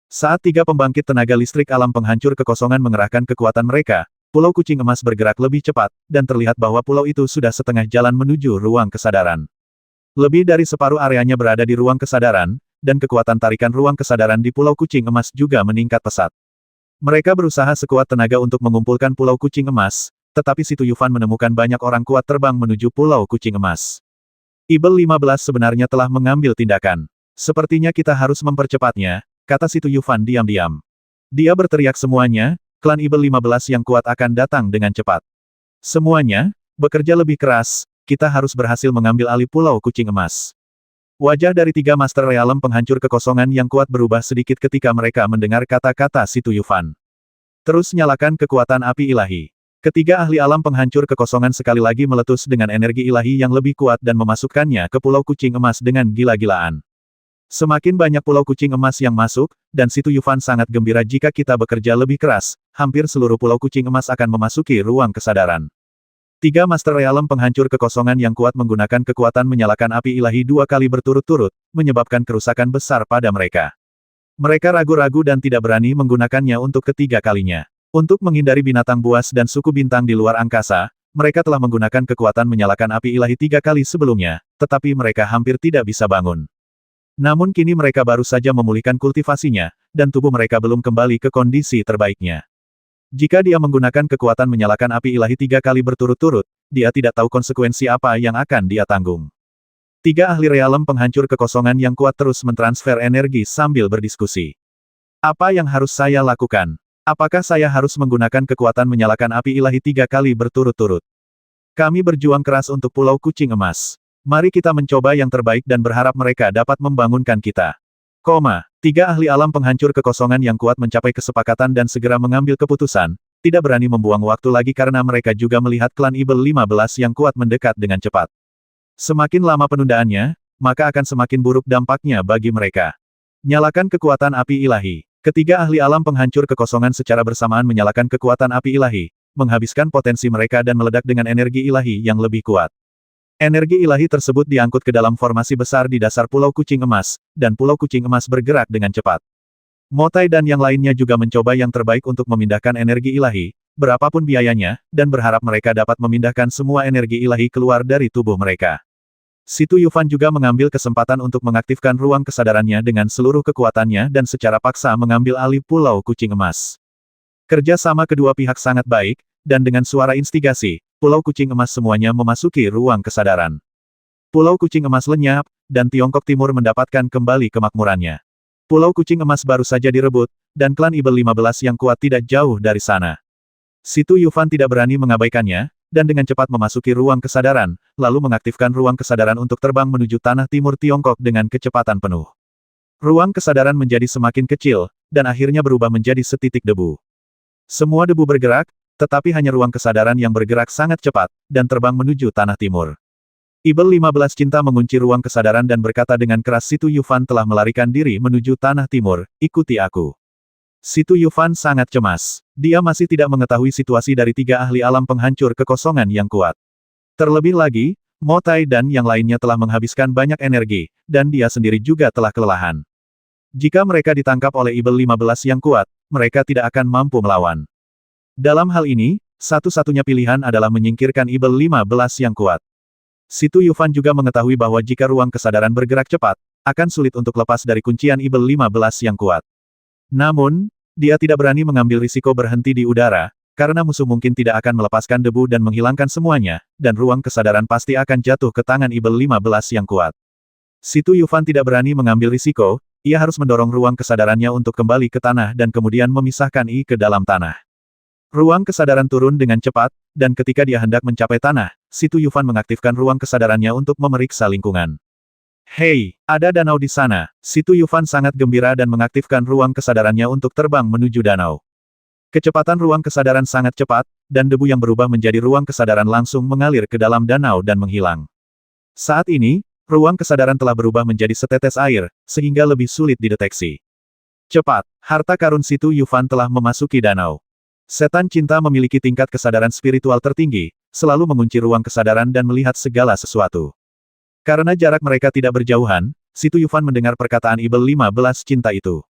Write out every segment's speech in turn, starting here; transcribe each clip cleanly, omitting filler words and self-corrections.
Saat tiga pembangkit tenaga listrik alam penghancur kekosongan mengerahkan kekuatan mereka, Pulau Kucing Emas bergerak lebih cepat, dan terlihat bahwa pulau itu sudah setengah jalan menuju ruang kesadaran. Lebih dari separuh areanya berada di ruang kesadaran, dan kekuatan tarikan ruang kesadaran di Pulau Kucing Emas juga meningkat pesat. Mereka berusaha sekuat tenaga untuk mengumpulkan Pulau Kucing Emas, tetapi Si Tuyufan menemukan banyak orang kuat terbang menuju Pulau Kucing Emas. Ibel 15 sebenarnya telah mengambil tindakan. Sepertinya kita harus mempercepatnya, kata Si Tuyufan diam-diam. Dia berteriak semuanya, klan Ibel 15 yang kuat akan datang dengan cepat. Semuanya, bekerja lebih keras, kita harus berhasil mengambil alih Pulau Kucing Emas. Wajah dari tiga Master Realem penghancur kekosongan yang kuat berubah sedikit ketika mereka mendengar kata-kata Si Tuyufan. Terus nyalakan kekuatan api ilahi. Ketiga ahli alam penghancur kekosongan sekali lagi meletus dengan energi ilahi yang lebih kuat dan memasukkannya ke Pulau Kucing Emas dengan gila-gilaan. Semakin banyak Pulau Kucing Emas yang masuk, dan Si Tuyufan sangat gembira jika kita bekerja lebih keras, hampir seluruh Pulau Kucing Emas akan memasuki ruang kesadaran. Tiga Master Realem penghancur kekosongan yang kuat menggunakan kekuatan menyalakan api ilahi 2 kali berturut-turut, menyebabkan kerusakan besar pada mereka. Mereka ragu-ragu dan tidak berani menggunakannya untuk ketiga kalinya. Untuk menghindari binatang buas dan suku bintang di luar angkasa, mereka telah menggunakan kekuatan menyalakan api ilahi 3 kali sebelumnya, tetapi mereka hampir tidak bisa bangun. Namun kini mereka baru saja memulihkan kultivasinya, dan tubuh mereka belum kembali ke kondisi terbaiknya. Jika dia menggunakan kekuatan menyalakan api ilahi 3 kali berturut-turut, dia tidak tahu konsekuensi apa yang akan dia tanggung. Tiga ahli realem penghancur kekosongan yang kuat terus mentransfer energi sambil berdiskusi. Apa yang harus saya lakukan? Apakah saya harus menggunakan kekuatan menyalakan api ilahi 3 kali berturut-turut? Kami berjuang keras untuk Pulau Kucing Emas. Mari kita mencoba yang terbaik dan berharap mereka dapat membangunkan kita. Tiga ahli alam penghancur kekosongan yang kuat mencapai kesepakatan dan segera mengambil keputusan, tidak berani membuang waktu lagi karena mereka juga melihat klan Ibel 15 yang kuat mendekat dengan cepat. Semakin lama penundaannya, maka akan semakin buruk dampaknya bagi mereka. Nyalakan kekuatan api ilahi. Ketiga ahli alam penghancur kekosongan secara bersamaan menyalakan kekuatan api ilahi, menghabiskan potensi mereka dan meledak dengan energi ilahi yang lebih kuat. Energi ilahi tersebut diangkut ke dalam formasi besar di dasar Pulau Kucing Emas, dan Pulau Kucing Emas bergerak dengan cepat. Motai dan yang lainnya juga mencoba yang terbaik untuk memindahkan energi ilahi, berapapun biayanya, dan berharap mereka dapat memindahkan semua energi ilahi keluar dari tubuh mereka. Si Tuyufan juga mengambil kesempatan untuk mengaktifkan ruang kesadarannya dengan seluruh kekuatannya dan secara paksa mengambil alih Pulau Kucing Emas. Kerja sama kedua pihak sangat baik, dan dengan suara instigasi, Pulau Kucing Emas semuanya memasuki ruang kesadaran. Pulau Kucing Emas lenyap, dan Tiongkok Timur mendapatkan kembali kemakmurannya. Pulau Kucing Emas baru saja direbut, dan klan Ibel 15 yang kuat tidak jauh dari sana. Si Tuyufan tidak berani mengabaikannya, dan dengan cepat memasuki ruang kesadaran, lalu mengaktifkan ruang kesadaran untuk terbang menuju tanah timur Tiongkok dengan kecepatan penuh. Ruang kesadaran menjadi semakin kecil, dan akhirnya berubah menjadi setitik debu. Semua debu bergerak, tetapi hanya ruang kesadaran yang bergerak sangat cepat, dan terbang menuju tanah timur. Ibel 15 cinta mengunci ruang kesadaran dan berkata dengan keras Si Tuyufan telah melarikan diri menuju tanah timur, ikuti aku. Si Tuyufan sangat cemas. Dia masih tidak mengetahui situasi dari tiga ahli alam penghancur kekosongan yang kuat. Terlebih lagi, Motai dan yang lainnya telah menghabiskan banyak energi, dan dia sendiri juga telah kelelahan. Jika mereka ditangkap oleh Ibel 15 yang kuat, mereka tidak akan mampu melawan. Dalam hal ini, satu-satunya pilihan adalah menyingkirkan Ibel 15 yang kuat. Si Tuyufan juga mengetahui bahwa jika ruang kesadaran bergerak cepat, akan sulit untuk lepas dari kuncian Ibel 15 yang kuat. Namun, dia tidak berani mengambil risiko berhenti di udara, karena musuh mungkin tidak akan melepaskan debu dan menghilangkan semuanya, dan ruang kesadaran pasti akan jatuh ke tangan Ibel 15 yang kuat. Si Tuyufan tidak berani mengambil risiko, ia harus mendorong ruang kesadarannya untuk kembali ke tanah dan kemudian memisahkan I ke dalam tanah. Ruang kesadaran turun dengan cepat, dan ketika dia hendak mencapai tanah, Si Tuyufan mengaktifkan ruang kesadarannya untuk memeriksa lingkungan. Hei, ada danau di sana. Si Tuyufan sangat gembira dan mengaktifkan ruang kesadarannya untuk terbang menuju danau. Kecepatan ruang kesadaran sangat cepat, dan debu yang berubah menjadi ruang kesadaran langsung mengalir ke dalam danau dan menghilang. Saat ini, ruang kesadaran telah berubah menjadi setetes air, sehingga lebih sulit dideteksi. Cepat, harta karun Si Tuyufan telah memasuki danau. Setan cinta memiliki tingkat kesadaran spiritual tertinggi, selalu mengunci ruang kesadaran dan melihat segala sesuatu. Karena jarak mereka tidak berjauhan, Si Tuyufan mendengar perkataan Ibel 15 cinta itu.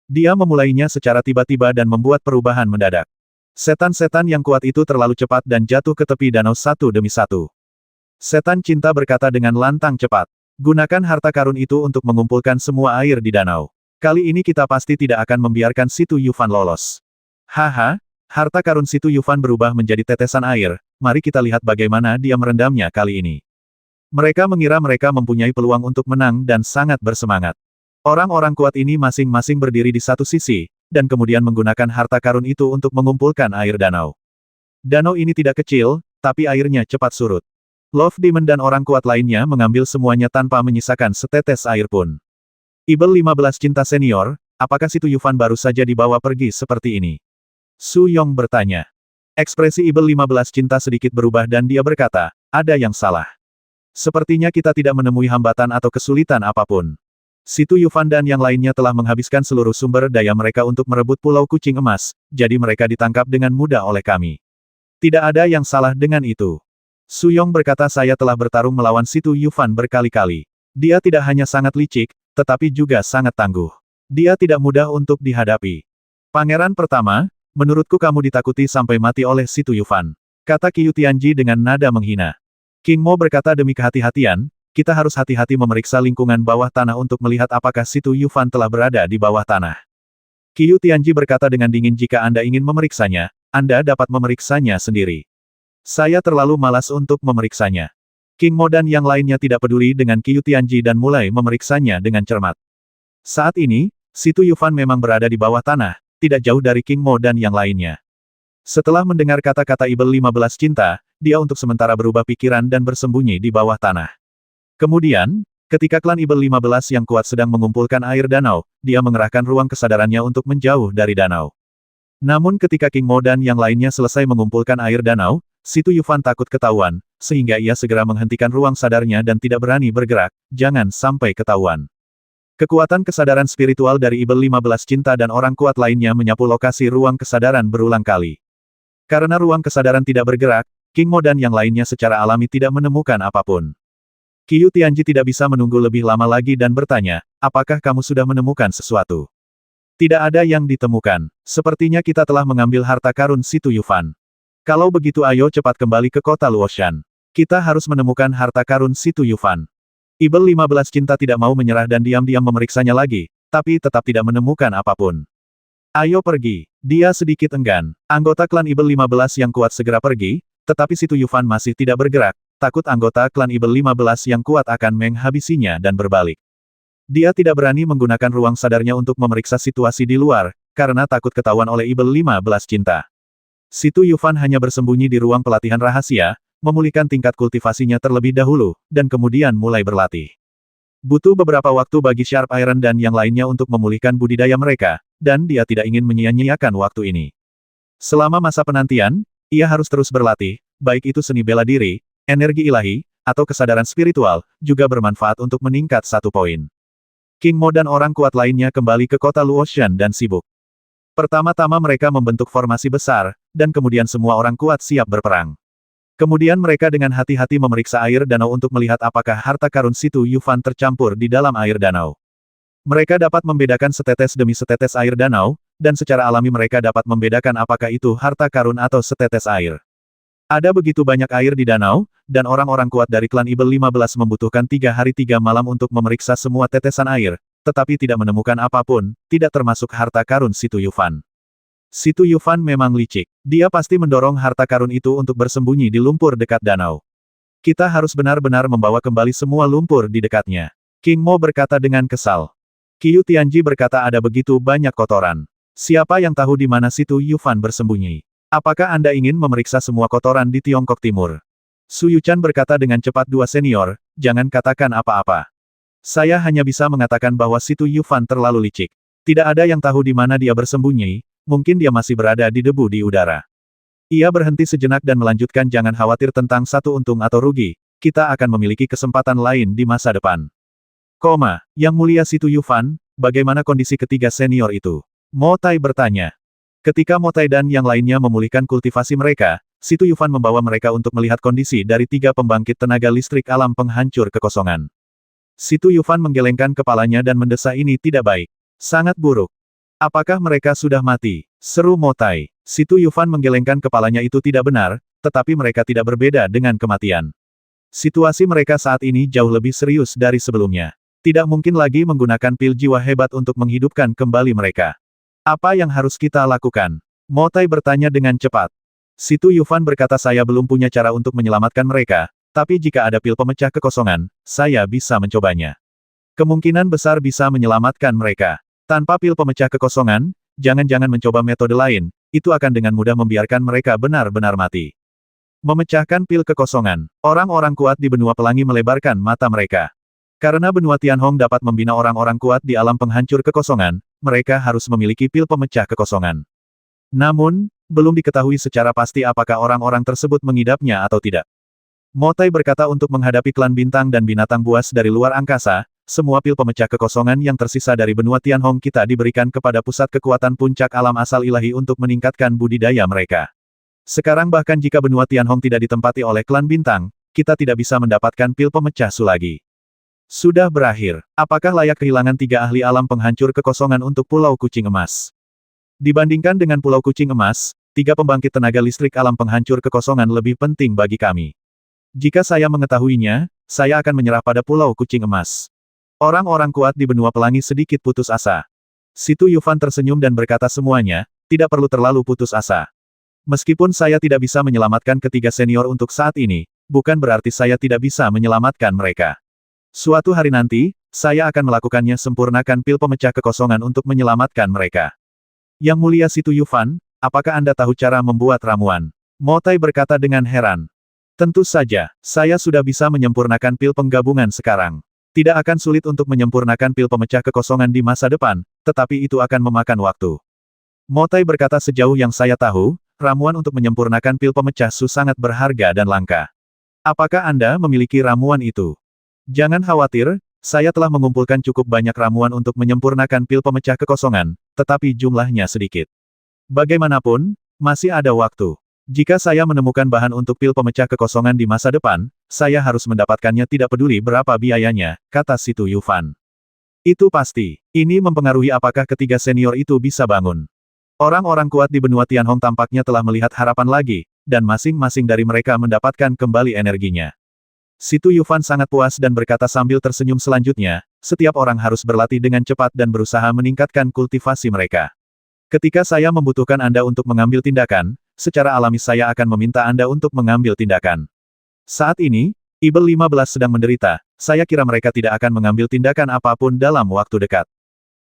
Dia memulainya secara tiba-tiba dan membuat perubahan mendadak. Setan-setan yang kuat itu terlalu cepat dan jatuh ke tepi danau satu demi satu. Setan cinta berkata dengan lantang cepat. Gunakan harta karun itu untuk mengumpulkan semua air di danau. Kali ini kita pasti tidak akan membiarkan Situ Yufan lolos. Haha, harta karun Situ Yufan berubah menjadi tetesan air, mari kita lihat bagaimana dia merendamnya kali ini. Mereka mengira mereka mempunyai peluang untuk menang dan sangat bersemangat. Orang-orang kuat ini masing-masing berdiri di satu sisi, dan kemudian menggunakan harta karun itu untuk mengumpulkan air danau. Danau ini tidak kecil, tapi airnya cepat surut. Love Demon dan orang kuat lainnya mengambil semuanya tanpa menyisakan setetes air pun. Ibel 15 cinta senior, apakah Situ Yufan baru saja dibawa pergi seperti ini? Su Yong bertanya. Ekspresi Ibel 15 cinta sedikit berubah dan dia berkata, ada yang salah. Sepertinya kita tidak menemui hambatan atau kesulitan apapun. Situ Yufan dan yang lainnya telah menghabiskan seluruh sumber daya mereka untuk merebut Pulau Kucing Emas, jadi mereka ditangkap dengan mudah oleh kami. Tidak ada yang salah dengan itu. Su Yong berkata saya telah bertarung melawan Situ Yufan berkali-kali. Dia tidak hanya sangat licik, tetapi juga sangat tangguh. Dia tidak mudah untuk dihadapi. Pangeran pertama, menurutku kamu ditakuti sampai mati oleh Situ Yufan. Kata Qiu Tianji dengan nada menghina. King Mo berkata demi kehati-hatian, kita harus hati-hati memeriksa lingkungan bawah tanah untuk melihat apakah Situ Yufan telah berada di bawah tanah. Qiu Tianji berkata dengan dingin jika Anda ingin memeriksanya, Anda dapat memeriksanya sendiri. Saya terlalu malas untuk memeriksanya. King Mo dan yang lainnya tidak peduli dengan Qiu Tianji dan mulai memeriksanya dengan cermat. Saat ini, Situ Yufan memang berada di bawah tanah, tidak jauh dari King Mo dan yang lainnya. Setelah mendengar kata-kata Ibel 15 cinta, dia untuk sementara berubah pikiran dan bersembunyi di bawah tanah. Kemudian, ketika klan Ibel 15 yang kuat sedang mengumpulkan air danau, dia mengerahkan ruang kesadarannya untuk menjauh dari danau. Namun ketika King Mo dan yang lainnya selesai mengumpulkan air danau, Situ Yufan takut ketahuan, sehingga ia segera menghentikan ruang sadarnya dan tidak berani bergerak, jangan sampai ketahuan. Kekuatan kesadaran spiritual dari Ibel 15 cinta dan orang kuat lainnya menyapu lokasi ruang kesadaran berulang kali. Karena ruang kesadaran tidak bergerak, King Mo dan yang lainnya secara alami tidak menemukan apapun. Qiu Tianji tidak bisa menunggu lebih lama lagi dan bertanya, apakah kamu sudah menemukan sesuatu? Tidak ada yang ditemukan. Sepertinya kita telah mengambil harta karun Situ Yufan. Kalau begitu ayo cepat kembali ke kota Luoshan. Kita harus menemukan harta karun Situ Yufan. Ibel 15 cinta tidak mau menyerah dan diam-diam memeriksanya lagi, tapi tetap tidak menemukan apapun. Ayo pergi. Dia sedikit enggan. Anggota klan Ibel 15 yang kuat segera pergi, tetapi Situ Yufan masih tidak bergerak, takut anggota klan Ibel 15 yang kuat akan menghabisinya dan berbalik. Dia tidak berani menggunakan ruang sadarnya untuk memeriksa situasi di luar, karena takut ketahuan oleh Ibel 15 cinta. Situ Yufan hanya bersembunyi di ruang pelatihan rahasia, memulihkan tingkat kultivasinya terlebih dahulu, dan kemudian mulai berlatih. Butuh beberapa waktu bagi Sharp Iron dan yang lainnya untuk memulihkan budidaya mereka, dan dia tidak ingin menyia-nyiakan waktu ini. Selama masa penantian, ia harus terus berlatih, baik itu seni bela diri, energi ilahi, atau kesadaran spiritual, juga bermanfaat untuk meningkat 1 poin. King Mo dan orang kuat lainnya kembali ke kota Luoshan dan sibuk. Pertama-tama mereka membentuk formasi besar, dan kemudian semua orang kuat siap berperang. Kemudian mereka dengan hati-hati memeriksa air danau untuk melihat apakah harta karun Situ Yufan tercampur di dalam air danau. Mereka dapat membedakan setetes demi setetes air danau, dan secara alami mereka dapat membedakan apakah itu harta karun atau setetes air. Ada begitu banyak air di danau, dan orang-orang kuat dari klan Ibel 15 membutuhkan 3 hari 3 malam untuk memeriksa semua tetesan air, tetapi tidak menemukan apapun, tidak termasuk harta karun Situ Yufan. Situ Yufan memang licik. Dia pasti mendorong harta karun itu untuk bersembunyi di lumpur dekat danau. Kita harus benar-benar membawa kembali semua lumpur di dekatnya. King Mo berkata dengan kesal. Qiu Tianji berkata ada begitu banyak kotoran. Siapa yang tahu di mana Situ Yufan bersembunyi? Apakah Anda ingin memeriksa semua kotoran di Tiongkok Timur? Su Yuchan berkata dengan cepat dua senior, jangan katakan apa-apa. Saya hanya bisa mengatakan bahwa Situ Yufan terlalu licik. Tidak ada yang tahu di mana dia bersembunyi. Mungkin dia masih berada di debu di udara. Ia berhenti sejenak dan melanjutkan jangan khawatir tentang satu untung atau rugi, kita akan memiliki kesempatan lain di masa depan. Yang mulia Situ Yufan, bagaimana kondisi ketiga senior itu? Mo Tai bertanya. Ketika Mo Tai dan yang lainnya memulihkan kultivasi mereka, Situ Yufan membawa mereka untuk melihat kondisi dari 3 pembangkit tenaga listrik alam penghancur kekosongan. Situ Yufan menggelengkan kepalanya dan mendesah ini tidak baik. Sangat buruk. Apakah mereka sudah mati? Seru Mo Tai. Si Tu Yufan menggelengkan kepalanya. Itu tidak benar, tetapi mereka tidak berbeda dengan kematian. Situasi mereka saat ini jauh lebih serius dari sebelumnya. Tidak mungkin lagi menggunakan pil jiwa hebat untuk menghidupkan kembali mereka. Apa yang harus kita lakukan? Mo Tai bertanya dengan cepat. Si Tu Yufan berkata, saya belum punya cara untuk menyelamatkan mereka, tapi jika ada pil pemecah kekosongan, saya bisa mencobanya. Kemungkinan besar bisa menyelamatkan mereka. Tanpa pil pemecah kekosongan, jangan-jangan mencoba metode lain, itu akan dengan mudah membiarkan mereka benar-benar mati. Memecahkan pil kekosongan. Orang-orang kuat di benua pelangi melebarkan mata mereka. Karena benua Tianhong dapat membina orang-orang kuat di alam penghancur kekosongan, mereka harus memiliki pil pemecah kekosongan. Namun, belum diketahui secara pasti apakah orang-orang tersebut mengidapnya atau tidak. Mo Tai berkata, untuk menghadapi klan bintang dan binatang buas dari luar angkasa, semua pil pemecah kekosongan yang tersisa dari benua Tianhong kita diberikan kepada pusat kekuatan puncak alam asal ilahi untuk meningkatkan budidaya mereka. Sekarang bahkan jika benua Tianhong tidak ditempati oleh klan bintang, kita tidak bisa mendapatkan pil pemecah su lagi. Sudah berakhir. Apakah layak kehilangan 3 ahli alam penghancur kekosongan untuk Pulau Kucing Emas? Dibandingkan dengan Pulau Kucing Emas, 3 pembangkit tenaga listrik alam penghancur kekosongan lebih penting bagi kami. Jika saya mengetahuinya, saya akan menyerah pada Pulau Kucing Emas. Orang-orang kuat di benua pelangi sedikit putus asa. Si Tu Yufan tersenyum dan berkata, semuanya, tidak perlu terlalu putus asa. Meskipun saya tidak bisa menyelamatkan ketiga senior untuk saat ini, bukan berarti saya tidak bisa menyelamatkan mereka. Suatu hari nanti, saya akan melakukannya, sempurnakan pil pemecah kekosongan untuk menyelamatkan mereka. Yang mulia Si Tu Yufan, apakah Anda tahu cara membuat ramuan? Mo Tai berkata dengan heran. Tentu saja, saya sudah bisa menyempurnakan pil penggabungan sekarang. Tidak akan sulit untuk menyempurnakan pil pemecah kekosongan di masa depan, tetapi itu akan memakan waktu. Mo Tai berkata, sejauh yang saya tahu, ramuan untuk menyempurnakan pil pemecah su sangat berharga dan langka. Apakah Anda memiliki ramuan itu? Jangan khawatir, saya telah mengumpulkan cukup banyak ramuan untuk menyempurnakan pil pemecah kekosongan, tetapi jumlahnya sedikit. Bagaimanapun, masih ada waktu. Jika saya menemukan bahan untuk pil pemecah kekosongan di masa depan, saya harus mendapatkannya tidak peduli berapa biayanya, kata Si Tu Yufan. Itu pasti. Ini mempengaruhi apakah ketiga senior itu bisa bangun. Orang-orang kuat di benua Tianhong tampaknya telah melihat harapan lagi, dan masing-masing dari mereka mendapatkan kembali energinya. Si Tu Yufan sangat puas dan berkata sambil tersenyum, selanjutnya, setiap orang harus berlatih dengan cepat dan berusaha meningkatkan kultivasi mereka. Ketika saya membutuhkan Anda untuk mengambil tindakan, secara alami saya akan meminta Anda untuk mengambil tindakan. Saat ini, Ibel 15 sedang menderita, saya kira mereka tidak akan mengambil tindakan apapun dalam waktu dekat.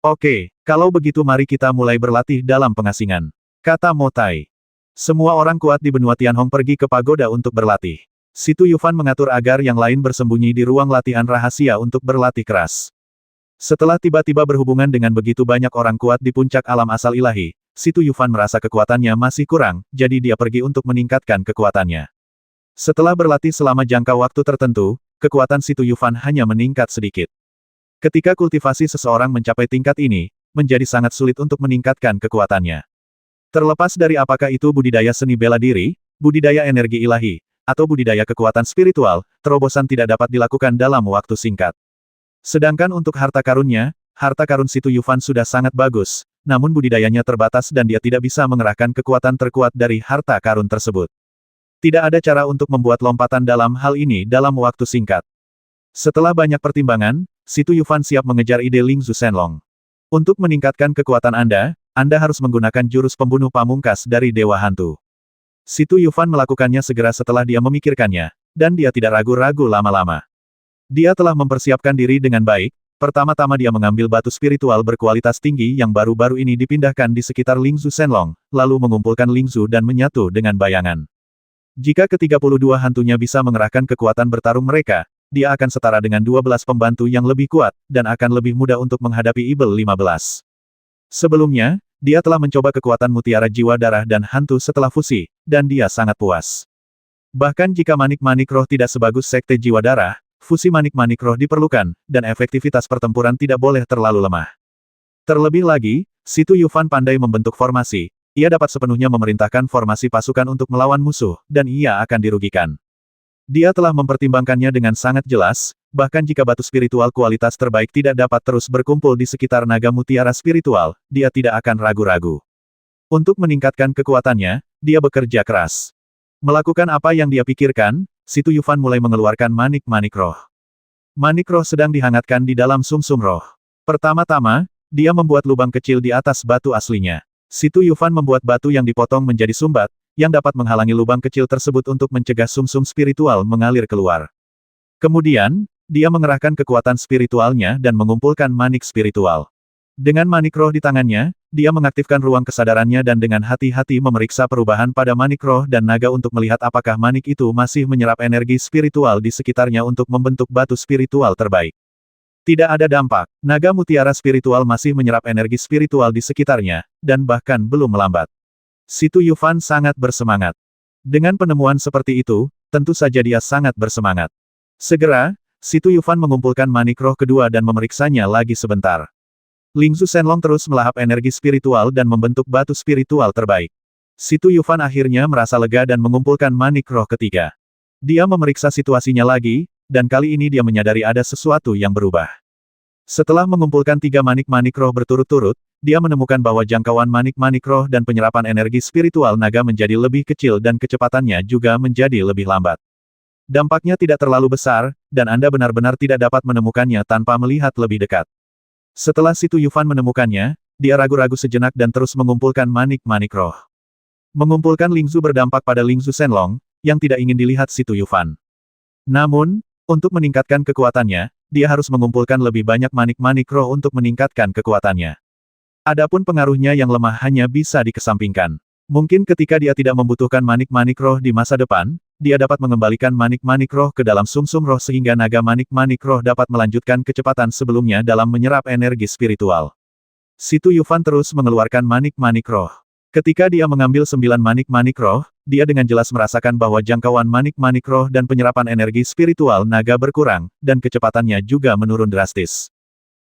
Oke, kalau begitu mari kita mulai berlatih dalam pengasingan, kata Mo Tai. Semua orang kuat di benua Tianhong pergi ke pagoda untuk berlatih. Si Tu Yufan mengatur agar yang lain bersembunyi di ruang latihan rahasia untuk berlatih keras. Setelah tiba-tiba berhubungan dengan begitu banyak orang kuat di puncak alam asal ilahi, Si Tu Yufan merasa kekuatannya masih kurang, jadi dia pergi untuk meningkatkan kekuatannya. Setelah berlatih selama jangka waktu tertentu, kekuatan Si Tu Yufan hanya meningkat sedikit. Ketika kultivasi seseorang mencapai tingkat ini, menjadi sangat sulit untuk meningkatkan kekuatannya. Terlepas dari apakah itu budidaya seni bela diri, budidaya energi ilahi, atau budidaya kekuatan spiritual, terobosan tidak dapat dilakukan dalam waktu singkat. Sedangkan untuk harta karunnya, harta karun Si Tu Yufan sudah sangat bagus, namun budidayanya terbatas dan dia tidak bisa mengerahkan kekuatan terkuat dari harta karun tersebut. Tidak ada cara untuk membuat lompatan dalam hal ini dalam waktu singkat. Setelah banyak pertimbangan, Si Tu Yufan siap mengejar ide Ling Zu Shenlong. Untuk meningkatkan kekuatan Anda harus menggunakan jurus pembunuh pamungkas dari Dewa Hantu. Si Tu Yufan melakukannya segera setelah dia memikirkannya, dan dia tidak ragu-ragu lama-lama. Dia telah mempersiapkan diri dengan baik. Pertama-tama dia mengambil batu spiritual berkualitas tinggi yang baru-baru ini dipindahkan di sekitar Ling Zu Shenlong, lalu mengumpulkan Ling Zu dan menyatu dengan bayangan. Jika ke-32 hantunya bisa mengerahkan kekuatan bertarung mereka, dia akan setara dengan 12 pembantu yang lebih kuat, dan akan lebih mudah untuk menghadapi Ibel 15. Sebelumnya, dia telah mencoba kekuatan mutiara jiwa darah dan hantu setelah fusi, dan dia sangat puas. Bahkan jika manik-manik roh tidak sebagus sekte jiwa darah, fusi manik-manik roh diperlukan, dan efektivitas pertempuran tidak boleh terlalu lemah. Terlebih lagi, Si Tu Yufan pandai membentuk formasi, ia dapat sepenuhnya memerintahkan formasi pasukan untuk melawan musuh, dan ia akan dirugikan. Dia telah mempertimbangkannya dengan sangat jelas, bahkan jika batu spiritual kualitas terbaik tidak dapat terus berkumpul di sekitar naga mutiara spiritual, dia tidak akan ragu-ragu. Untuk meningkatkan kekuatannya, dia bekerja keras. Melakukan apa yang dia pikirkan, Si Tu Yufan mulai mengeluarkan manik-manik roh. Manik roh sedang dihangatkan di dalam sumsum roh. Pertama-tama, dia membuat lubang kecil di atas batu aslinya. Si Tu Yufan membuat batu yang dipotong menjadi sumbat, yang dapat menghalangi lubang kecil tersebut untuk mencegah sumsum spiritual mengalir keluar. Kemudian, dia mengerahkan kekuatan spiritualnya dan mengumpulkan manik spiritual. Dengan manik roh di tangannya, dia mengaktifkan ruang kesadarannya dan dengan hati-hati memeriksa perubahan pada manik roh dan naga untuk melihat apakah manik itu masih menyerap energi spiritual di sekitarnya untuk membentuk batu spiritual terbaik. Tidak ada dampak, naga mutiara spiritual masih menyerap energi spiritual di sekitarnya, dan bahkan belum melambat. Si Tu Yufan sangat bersemangat. Dengan penemuan seperti itu, tentu saja dia sangat bersemangat. Segera, Si Tu Yufan mengumpulkan manik roh kedua dan memeriksanya lagi sebentar. Ling Zu Shenlong terus melahap energi spiritual dan membentuk batu spiritual terbaik. Si Tu Yufan akhirnya merasa lega dan mengumpulkan manik roh ketiga. Dia memeriksa situasinya lagi, dan kali ini dia menyadari ada sesuatu yang berubah. Setelah mengumpulkan 3 manik-manik roh berturut-turut, dia menemukan bahwa jangkauan manik-manik roh dan penyerapan energi spiritual naga menjadi lebih kecil dan kecepatannya juga menjadi lebih lambat. Dampaknya tidak terlalu besar, dan Anda benar-benar tidak dapat menemukannya tanpa melihat lebih dekat. Setelah Si Tu Yufan menemukannya, dia ragu-ragu sejenak dan terus mengumpulkan manik-manik roh. Mengumpulkan Ling Zu berdampak pada Ling Zu Shenlong, yang tidak ingin dilihat Si Tu Yufan. Namun, untuk meningkatkan kekuatannya, dia harus mengumpulkan lebih banyak manik-manik roh untuk meningkatkan kekuatannya. Adapun pengaruhnya yang lemah hanya bisa dikesampingkan. Mungkin ketika dia tidak membutuhkan manik-manik roh di masa depan, dia dapat mengembalikan manik-manik roh ke dalam sumsum roh sehingga naga manik-manik roh dapat melanjutkan kecepatan sebelumnya dalam menyerap energi spiritual. Si Tu Yufan terus mengeluarkan manik-manik roh. Ketika dia mengambil 9 manik-manik roh, dia dengan jelas merasakan bahwa jangkauan manik-manik roh dan penyerapan energi spiritual naga berkurang, dan kecepatannya juga menurun drastis.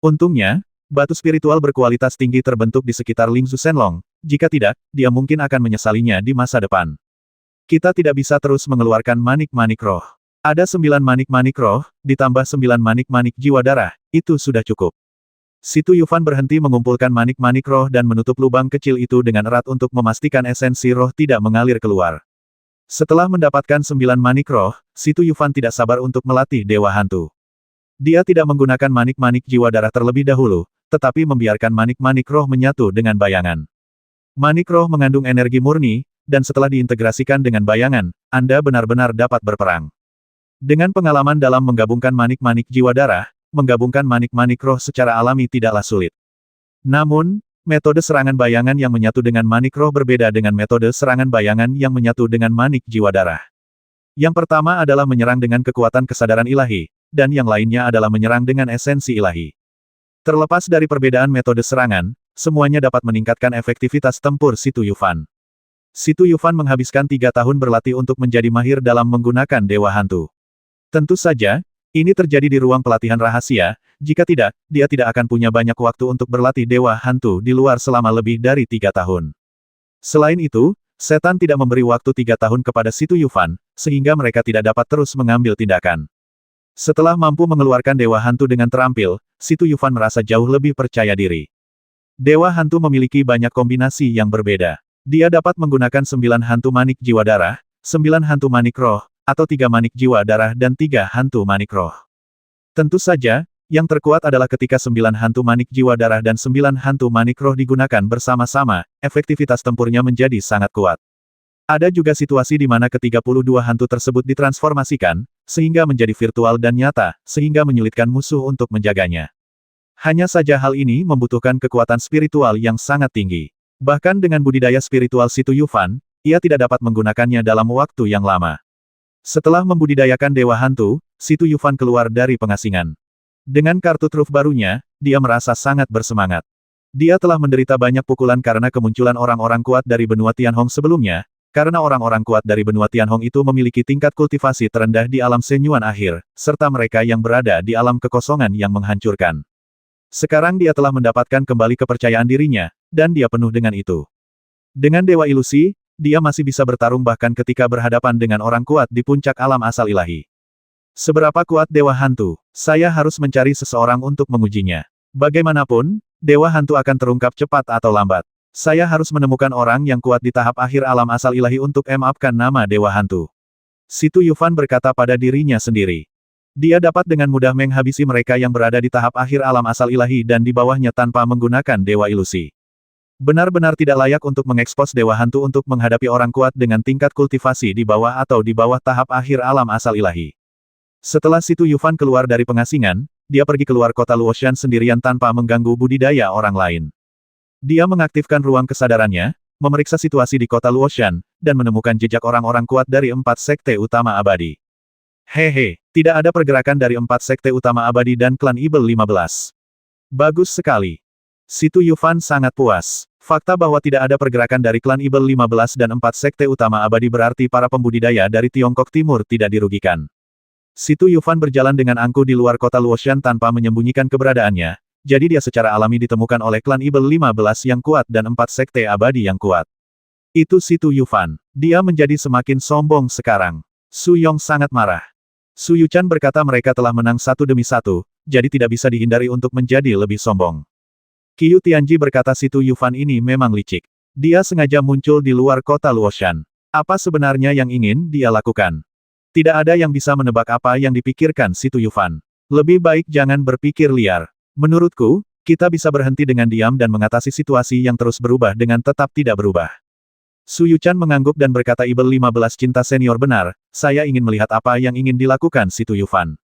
Untungnya, batu spiritual berkualitas tinggi terbentuk di sekitar Ling Zu Shenlong, jika tidak, dia mungkin akan menyesalinya di masa depan. Kita tidak bisa terus mengeluarkan manik-manik roh. Ada 9 manik-manik roh, ditambah 9 manik-manik jiwa darah, itu sudah cukup. Si Tu Yufan berhenti mengumpulkan manik-manik roh dan menutup lubang kecil itu dengan erat untuk memastikan esensi roh tidak mengalir keluar. Setelah mendapatkan 9 manik roh, Si Tu Yufan tidak sabar untuk melatih Dewa Hantu. Dia tidak menggunakan manik-manik jiwa darah terlebih dahulu, tetapi membiarkan manik-manik roh menyatu dengan bayangan. Manik roh mengandung energi murni, dan setelah diintegrasikan dengan bayangan, Anda benar-benar dapat berperang. Dengan pengalaman dalam menggabungkan manik-manik jiwa darah, menggabungkan manik-manik roh secara alami tidaklah sulit. Namun, metode serangan bayangan yang menyatu dengan manik roh berbeda dengan metode serangan bayangan yang menyatu dengan manik jiwa darah. Yang pertama adalah menyerang dengan kekuatan kesadaran ilahi, dan yang lainnya adalah menyerang dengan esensi ilahi. Terlepas dari perbedaan metode serangan, semuanya dapat meningkatkan efektivitas tempur Si Tu Yufan. Si Tu Yufan menghabiskan 3 tahun berlatih untuk menjadi mahir dalam menggunakan Dewa Hantu. Tentu saja, ini terjadi di ruang pelatihan rahasia, jika tidak, dia tidak akan punya banyak waktu untuk berlatih Dewa Hantu di luar selama lebih dari 3 tahun. Selain itu, setan tidak memberi waktu 3 tahun kepada Si Tu Yufan, sehingga mereka tidak dapat terus mengambil tindakan. Setelah mampu mengeluarkan Dewa Hantu dengan terampil, Si Tu Yufan merasa jauh lebih percaya diri. Dewa Hantu memiliki banyak kombinasi yang berbeda. Dia dapat menggunakan 9 hantu manik jiwa darah, 9 hantu manik roh, atau 3 manik jiwa darah dan 3 hantu manik roh. Tentu saja, yang terkuat adalah ketika 9 hantu manik jiwa darah dan 9 hantu manik roh digunakan bersama-sama, efektivitas tempurnya menjadi sangat kuat. Ada juga situasi di mana ke-32 hantu tersebut ditransformasikan, sehingga menjadi virtual dan nyata, sehingga menyulitkan musuh untuk menjaganya. Hanya saja hal ini membutuhkan kekuatan spiritual yang sangat tinggi. Bahkan dengan budidaya spiritual Si Tu Yufan, ia tidak dapat menggunakannya dalam waktu yang lama. Setelah membudidayakan Dewa Hantu, Si Tu Yufan keluar dari pengasingan. Dengan kartu truf barunya, dia merasa sangat bersemangat. Dia telah menderita banyak pukulan karena kemunculan orang-orang kuat dari benua Tianhong sebelumnya, karena orang-orang kuat dari benua Tianhong itu memiliki tingkat kultivasi terendah di alam Shenyuan akhir, serta mereka yang berada di alam kekosongan yang menghancurkan. Sekarang dia telah mendapatkan kembali kepercayaan dirinya, dan dia penuh dengan itu. Dengan Dewa Ilusi, dia masih bisa bertarung bahkan ketika berhadapan dengan orang kuat di puncak alam asal ilahi. Seberapa kuat Dewa Hantu? Saya harus mencari seseorang untuk mengujinya. Bagaimanapun, Dewa Hantu akan terungkap cepat atau lambat. Saya harus menemukan orang yang kuat di tahap akhir alam asal ilahi untuk mengupkan nama Dewa Hantu. Situ Yufan berkata pada dirinya sendiri. Dia dapat dengan mudah menghabisi mereka yang berada di tahap akhir alam asal ilahi dan di bawahnya tanpa menggunakan Dewa Ilusi. Benar-benar tidak layak untuk mengekspos Dewa Hantu untuk menghadapi orang kuat dengan tingkat kultivasi di bawah atau di bawah tahap akhir alam asal ilahi. Setelah Situ Yufan keluar dari pengasingan, dia pergi keluar kota Luotian sendirian tanpa mengganggu budidaya orang lain. Dia mengaktifkan ruang kesadarannya, memeriksa situasi di kota Luotian, dan menemukan jejak orang-orang kuat dari 4 sekte utama abadi. Hehe, tidak ada pergerakan dari 4 sekte utama abadi dan klan Ibel 15. Bagus sekali. Situ Yufan sangat puas. Fakta bahwa tidak ada pergerakan dari klan Ibel 15 dan 4 sekte utama abadi berarti para pembudidaya dari Tiongkok Timur tidak dirugikan. Situ Yufan berjalan dengan angkuh di luar kota Luotian tanpa menyembunyikan keberadaannya, jadi dia secara alami ditemukan oleh klan Ibel 15 yang kuat dan 4 sekte abadi yang kuat. Itu Situ Yufan. Dia menjadi semakin sombong sekarang. Su Yong sangat marah. Su Yuchan berkata mereka telah menang satu demi satu, jadi tidak bisa dihindari untuk menjadi lebih sombong. Qiu Tianji berkata Situ Yufan ini memang licik. Dia sengaja muncul di luar kota Luotian. Apa sebenarnya yang ingin dia lakukan? Tidak ada yang bisa menebak apa yang dipikirkan Situ Yufan. Lebih baik jangan berpikir liar. Menurutku, kita bisa berhenti dengan diam dan mengatasi situasi yang terus berubah dengan tetap tidak berubah. Su Yuchan mengangguk dan berkata Ibel 15 cinta senior benar, saya ingin melihat apa yang ingin dilakukan Situ Yufan.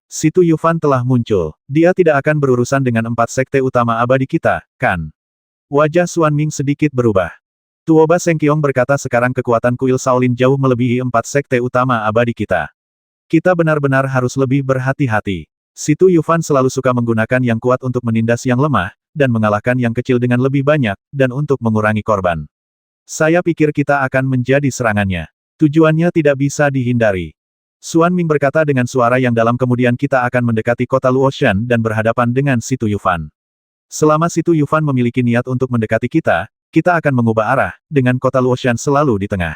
Situ Yufan telah muncul. Dia tidak akan berurusan dengan 4 sekte utama abadi kita, kan? Wajah Xuan Ming sedikit berubah. Tuoba Sengqiong berkata sekarang kekuatan kuil Shaolin jauh melebihi 4 sekte utama abadi kita. Kita benar-benar harus lebih berhati-hati. Situ Yufan selalu suka menggunakan yang kuat untuk menindas yang lemah, dan mengalahkan yang kecil dengan lebih banyak, dan untuk mengurangi korban. Saya pikir kita akan menjadi serangannya. Tujuannya tidak bisa dihindari. Xuan Ming berkata dengan suara yang dalam kemudian kita akan mendekati kota Luotian dan berhadapan dengan Situ Yufan. Selama Situ Yufan memiliki niat untuk mendekati kita akan mengubah arah, dengan kota Luotian selalu di tengah.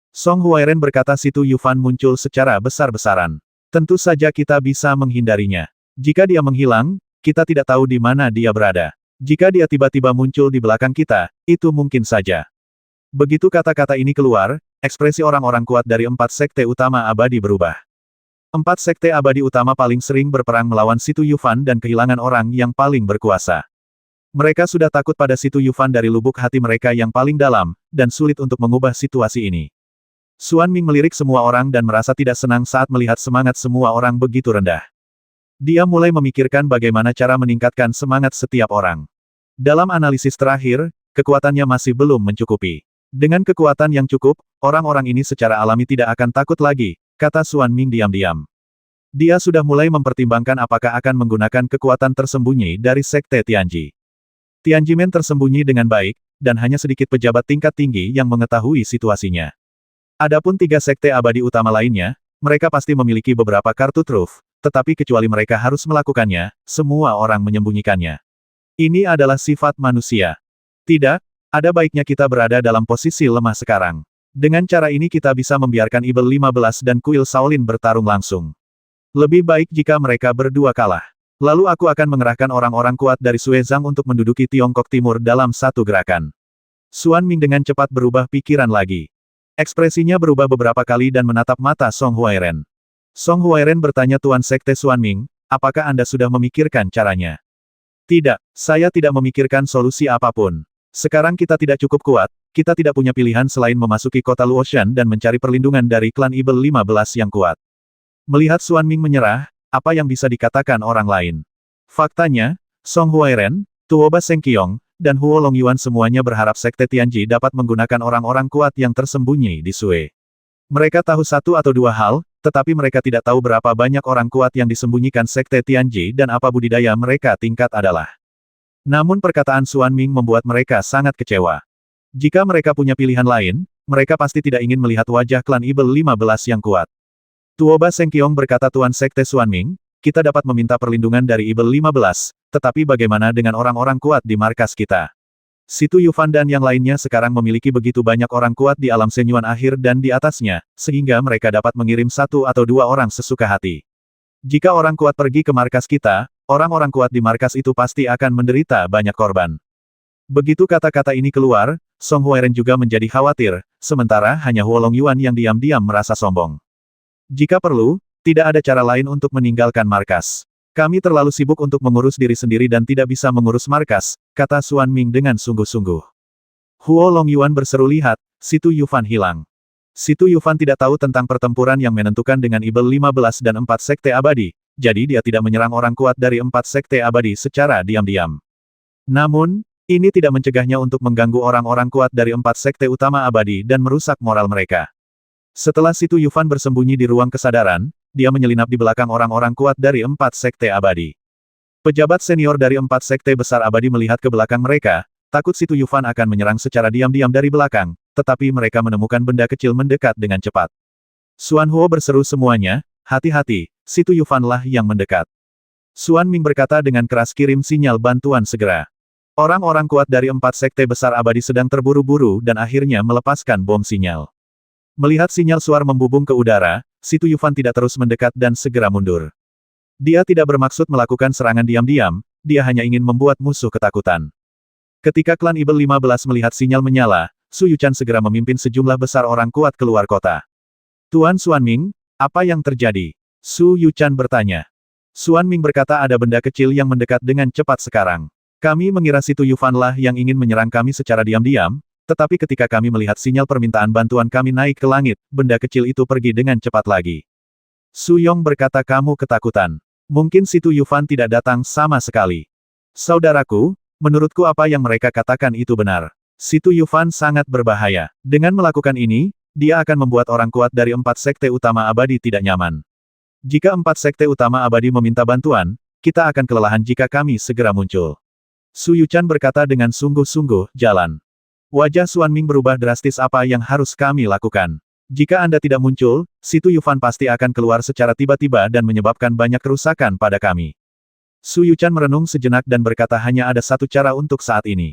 Song Huairen berkata Situ Yufan muncul secara besar-besaran. Tentu saja kita bisa menghindarinya. Jika dia menghilang, kita tidak tahu di mana dia berada. Jika dia tiba-tiba muncul di belakang kita, itu mungkin saja. Begitu kata-kata ini keluar, ekspresi orang-orang kuat dari 4 sekte utama abadi berubah. 4 sekte abadi utama paling sering berperang melawan Situ Yufan dan kehilangan orang yang paling berkuasa. Mereka sudah takut pada Situ Yufan dari lubuk hati mereka yang paling dalam, dan sulit untuk mengubah situasi ini. Xuan Ming melirik semua orang dan merasa tidak senang saat melihat semangat semua orang begitu rendah. Dia mulai memikirkan bagaimana cara meningkatkan semangat setiap orang. Dalam analisis terakhir, kekuatannya masih belum mencukupi. Dengan kekuatan yang cukup, orang-orang ini secara alami tidak akan takut lagi, kata Xuan Ming diam-diam. Dia sudah mulai mempertimbangkan apakah akan menggunakan kekuatan tersembunyi dari Sekte Tianji. Tianjimen tersembunyi dengan baik, dan hanya sedikit pejabat tingkat tinggi yang mengetahui situasinya. Adapun 3 sekte abadi utama lainnya, mereka pasti memiliki beberapa kartu truf, tetapi kecuali mereka harus melakukannya, semua orang menyembunyikannya. Ini adalah sifat manusia. Tidak, ada baiknya kita berada dalam posisi lemah sekarang. Dengan cara ini kita bisa membiarkan Ibel 15 dan kuil Shaolin bertarung langsung. Lebih baik jika mereka berdua kalah. Lalu aku akan mengerahkan orang-orang kuat dari Suezang untuk menduduki Tiongkok Timur dalam satu gerakan. Xuan Ming dengan cepat berubah pikiran lagi. Ekspresinya berubah beberapa kali dan menatap mata Song Huairen. Song Huairen bertanya Tuan Sekte Xuan Ming, apakah Anda sudah memikirkan caranya? Tidak, saya tidak memikirkan solusi apapun. Sekarang kita tidak cukup kuat, kita tidak punya pilihan selain memasuki kota Luotian dan mencari perlindungan dari klan Ibel 15 yang kuat. Melihat Xuan Ming menyerah, apa yang bisa dikatakan orang lain? Faktanya, Song Huairen, Tuoba Sengqiong, dan Huo Longyuan semuanya berharap Sekte Tianji dapat menggunakan orang-orang kuat yang tersembunyi di Sui. Mereka tahu satu atau dua hal, tetapi mereka tidak tahu berapa banyak orang kuat yang disembunyikan Sekte Tianji dan apa budidaya mereka tingkat adalah. Namun perkataan Xuan Ming membuat mereka sangat kecewa. Jika mereka punya pilihan lain, mereka pasti tidak ingin melihat wajah klan Ibel 15 yang kuat. Tuoba Sengqiong berkata Tuan Sekte Xuan Ming, kita dapat meminta perlindungan dari Ibel 15, tetapi bagaimana dengan orang-orang kuat di markas kita? Situ Yufan dan yang lainnya sekarang memiliki begitu banyak orang kuat di alam senyuan akhir dan di atasnya, sehingga mereka dapat mengirim satu atau dua orang sesuka hati. Jika orang kuat pergi ke markas kita, orang-orang kuat di markas itu pasti akan menderita banyak korban. Begitu kata-kata ini keluar, Song Huairen juga menjadi khawatir, sementara hanya Huo Longyuan yang diam-diam merasa sombong. Jika perlu, tidak ada cara lain untuk meninggalkan markas. Kami terlalu sibuk untuk mengurus diri sendiri dan tidak bisa mengurus markas, kata Xuan Ming dengan sungguh-sungguh. Huo Longyuan berseru, lihat, Situ Yufan hilang. Situ Yufan tidak tahu tentang pertempuran yang menentukan dengan Ibel 15 dan 4 Sekte Abadi, jadi dia tidak menyerang orang kuat dari 4 Sekte Abadi secara diam-diam. Namun, ini tidak mencegahnya untuk mengganggu orang-orang kuat dari 4 Sekte Utama Abadi dan merusak moral mereka. Setelah Situ Yufan bersembunyi di ruang kesadaran, dia menyelinap di belakang orang-orang kuat dari 4 Sekte Abadi. Pejabat senior dari 4 Sekte Besar Abadi melihat ke belakang mereka, takut Situ Yufan akan menyerang secara diam-diam dari belakang, tetapi mereka menemukan benda kecil mendekat dengan cepat. Xuan Huo berseru semuanya, hati-hati, Situ Yufanlah yang mendekat. Xuan Ming berkata dengan keras, kirim sinyal bantuan segera. Orang-orang kuat dari 4 Sekte Besar Abadi sedang terburu-buru dan akhirnya melepaskan bom sinyal. Melihat sinyal suar membubung ke udara, Situ Yufan tidak terus mendekat dan segera mundur. Dia tidak bermaksud melakukan serangan diam-diam, dia hanya ingin membuat musuh ketakutan. Ketika klan Ibel 15 melihat sinyal menyala, Su Yuchan segera memimpin sejumlah besar orang kuat keluar kota. Tuan Xuan Ming, apa yang terjadi? Su Yuchan bertanya. Xuan Ming berkata, ada benda kecil yang mendekat dengan cepat sekarang. Kami mengira Situ Yufanlah yang ingin menyerang kami secara diam-diam, tetapi ketika kami melihat sinyal permintaan bantuan kami naik ke langit, benda kecil itu pergi dengan cepat lagi. Su Yong berkata, kamu ketakutan. Mungkin Situ Yufan tidak datang sama sekali. Saudaraku, menurutku apa yang mereka katakan itu benar. Situ Yufan sangat berbahaya. Dengan melakukan ini, dia akan membuat orang kuat dari 4 Sekte Utama Abadi tidak nyaman. Jika 4 Sekte Utama Abadi meminta bantuan, kita akan kelelahan jika kami segera muncul. Su Yuchan berkata dengan sungguh-sungguh, jalan. Wajah Xuan Ming berubah drastis, apa yang harus kami lakukan? Jika Anda tidak muncul, Situ Yufan pasti akan keluar secara tiba-tiba dan menyebabkan banyak kerusakan pada kami. Su Yuchan merenung sejenak dan berkata, hanya ada satu cara untuk saat ini.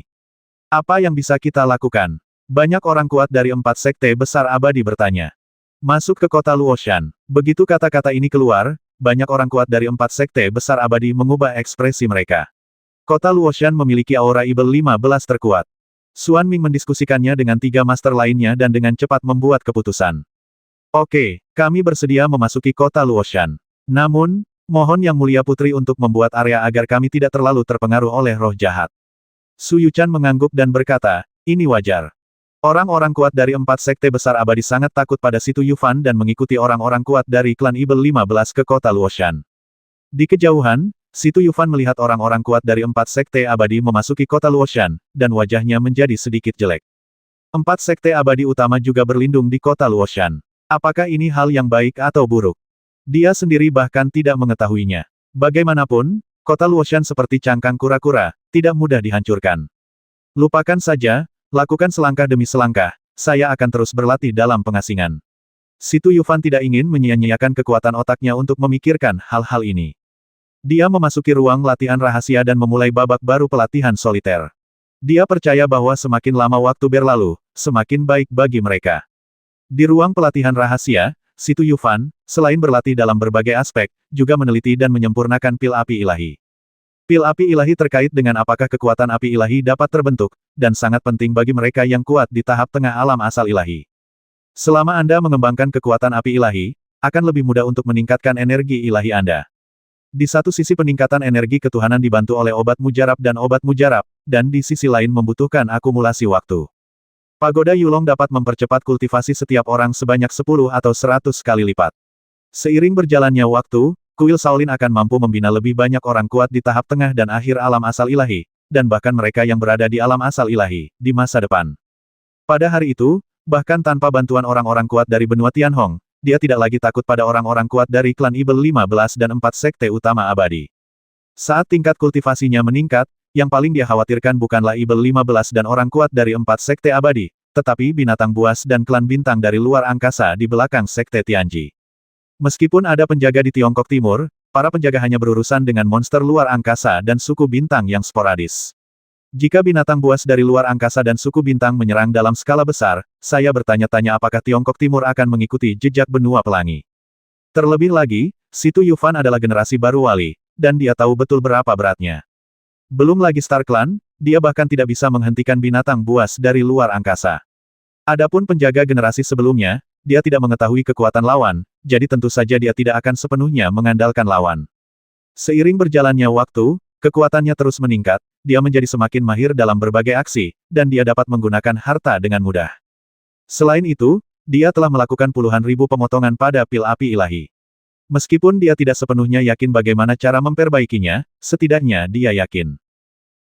Apa yang bisa kita lakukan? Banyak orang kuat dari 4 Sekte Besar Abadi bertanya. Masuk ke kota Luoshan. Begitu kata-kata ini keluar, banyak orang kuat dari 4 Sekte Besar Abadi mengubah ekspresi mereka. Kota Luoshan memiliki aura Ibel 15 terkuat. Xuan Ming mendiskusikannya dengan 3 master lainnya dan dengan cepat membuat keputusan. Oke, kami bersedia memasuki kota Luoshan. Namun, mohon Yang Mulia Putri untuk membuat area agar kami tidak terlalu terpengaruh oleh roh jahat. Su Yuchan mengangguk dan berkata, ini wajar. Orang-orang kuat dari 4 Sekte Besar Abadi sangat takut pada Situ Yufan dan mengikuti orang-orang kuat dari klan Ibel 15 ke kota Luoshan. Di kejauhan, Situ Yufan melihat orang-orang kuat dari 4 Sekte Abadi memasuki kota Luoshan, dan wajahnya menjadi sedikit jelek. 4 Sekte Abadi utama juga berlindung di kota Luoshan. Apakah ini hal yang baik atau buruk? Dia sendiri bahkan tidak mengetahuinya. Bagaimanapun, kota Luoshan seperti cangkang kura-kura, tidak mudah dihancurkan. Lupakan saja, lakukan selangkah demi selangkah, saya akan terus berlatih dalam pengasingan. Situ Yufan tidak ingin menyia-nyiakan kekuatan otaknya untuk memikirkan hal-hal ini. Dia memasuki ruang latihan rahasia dan memulai babak baru pelatihan soliter. Dia percaya bahwa semakin lama waktu berlalu, semakin baik bagi mereka. Di ruang pelatihan rahasia, Situ Yufan, selain berlatih dalam berbagai aspek, juga meneliti dan menyempurnakan pil api ilahi. Pil api ilahi terkait dengan apakah kekuatan api ilahi dapat terbentuk, dan sangat penting bagi mereka yang kuat di tahap tengah alam asal ilahi. Selama Anda mengembangkan kekuatan api ilahi, akan lebih mudah untuk meningkatkan energi ilahi Anda. Di satu sisi peningkatan energi ketuhanan dibantu oleh obat mujarab, dan di sisi lain membutuhkan akumulasi waktu. Pagoda Yulong dapat mempercepat kultivasi setiap orang sebanyak 10 atau 100 kali lipat. Seiring berjalannya waktu, kuil Shaolin akan mampu membina lebih banyak orang kuat di tahap tengah dan akhir alam asal ilahi, dan bahkan mereka yang berada di alam asal ilahi, di masa depan. Pada hari itu, bahkan tanpa bantuan orang-orang kuat dari benua Tianhong, dia tidak lagi takut pada orang-orang kuat dari klan Ibel 15 dan 4 Sekte Utama Abadi. Saat tingkat kultivasinya meningkat, yang paling dia khawatirkan bukanlah Ibel 15 dan orang kuat dari 4 Sekte Abadi, tetapi binatang buas dan klan bintang dari luar angkasa di belakang Sekte Tianji. Meskipun ada penjaga di Tiongkok Timur, para penjaga hanya berurusan dengan monster luar angkasa dan suku bintang yang sporadis. Jika binatang buas dari luar angkasa dan suku bintang menyerang dalam skala besar, saya bertanya-tanya apakah Tiongkok Timur akan mengikuti jejak benua pelangi. Terlebih lagi, Situ Yufan adalah generasi baru wali, dan dia tahu betul berapa beratnya. Belum lagi Star Clan, dia bahkan tidak bisa menghentikan binatang buas dari luar angkasa. Adapun penjaga generasi sebelumnya, dia tidak mengetahui kekuatan lawan, jadi tentu saja dia tidak akan sepenuhnya mengandalkan lawan. Seiring berjalannya waktu, kekuatannya terus meningkat, dia menjadi semakin mahir dalam berbagai aksi, dan dia dapat menggunakan harta dengan mudah. Selain itu, dia telah melakukan puluhan ribu pemotongan pada pil api ilahi. Meskipun dia tidak sepenuhnya yakin bagaimana cara memperbaikinya, setidaknya dia yakin.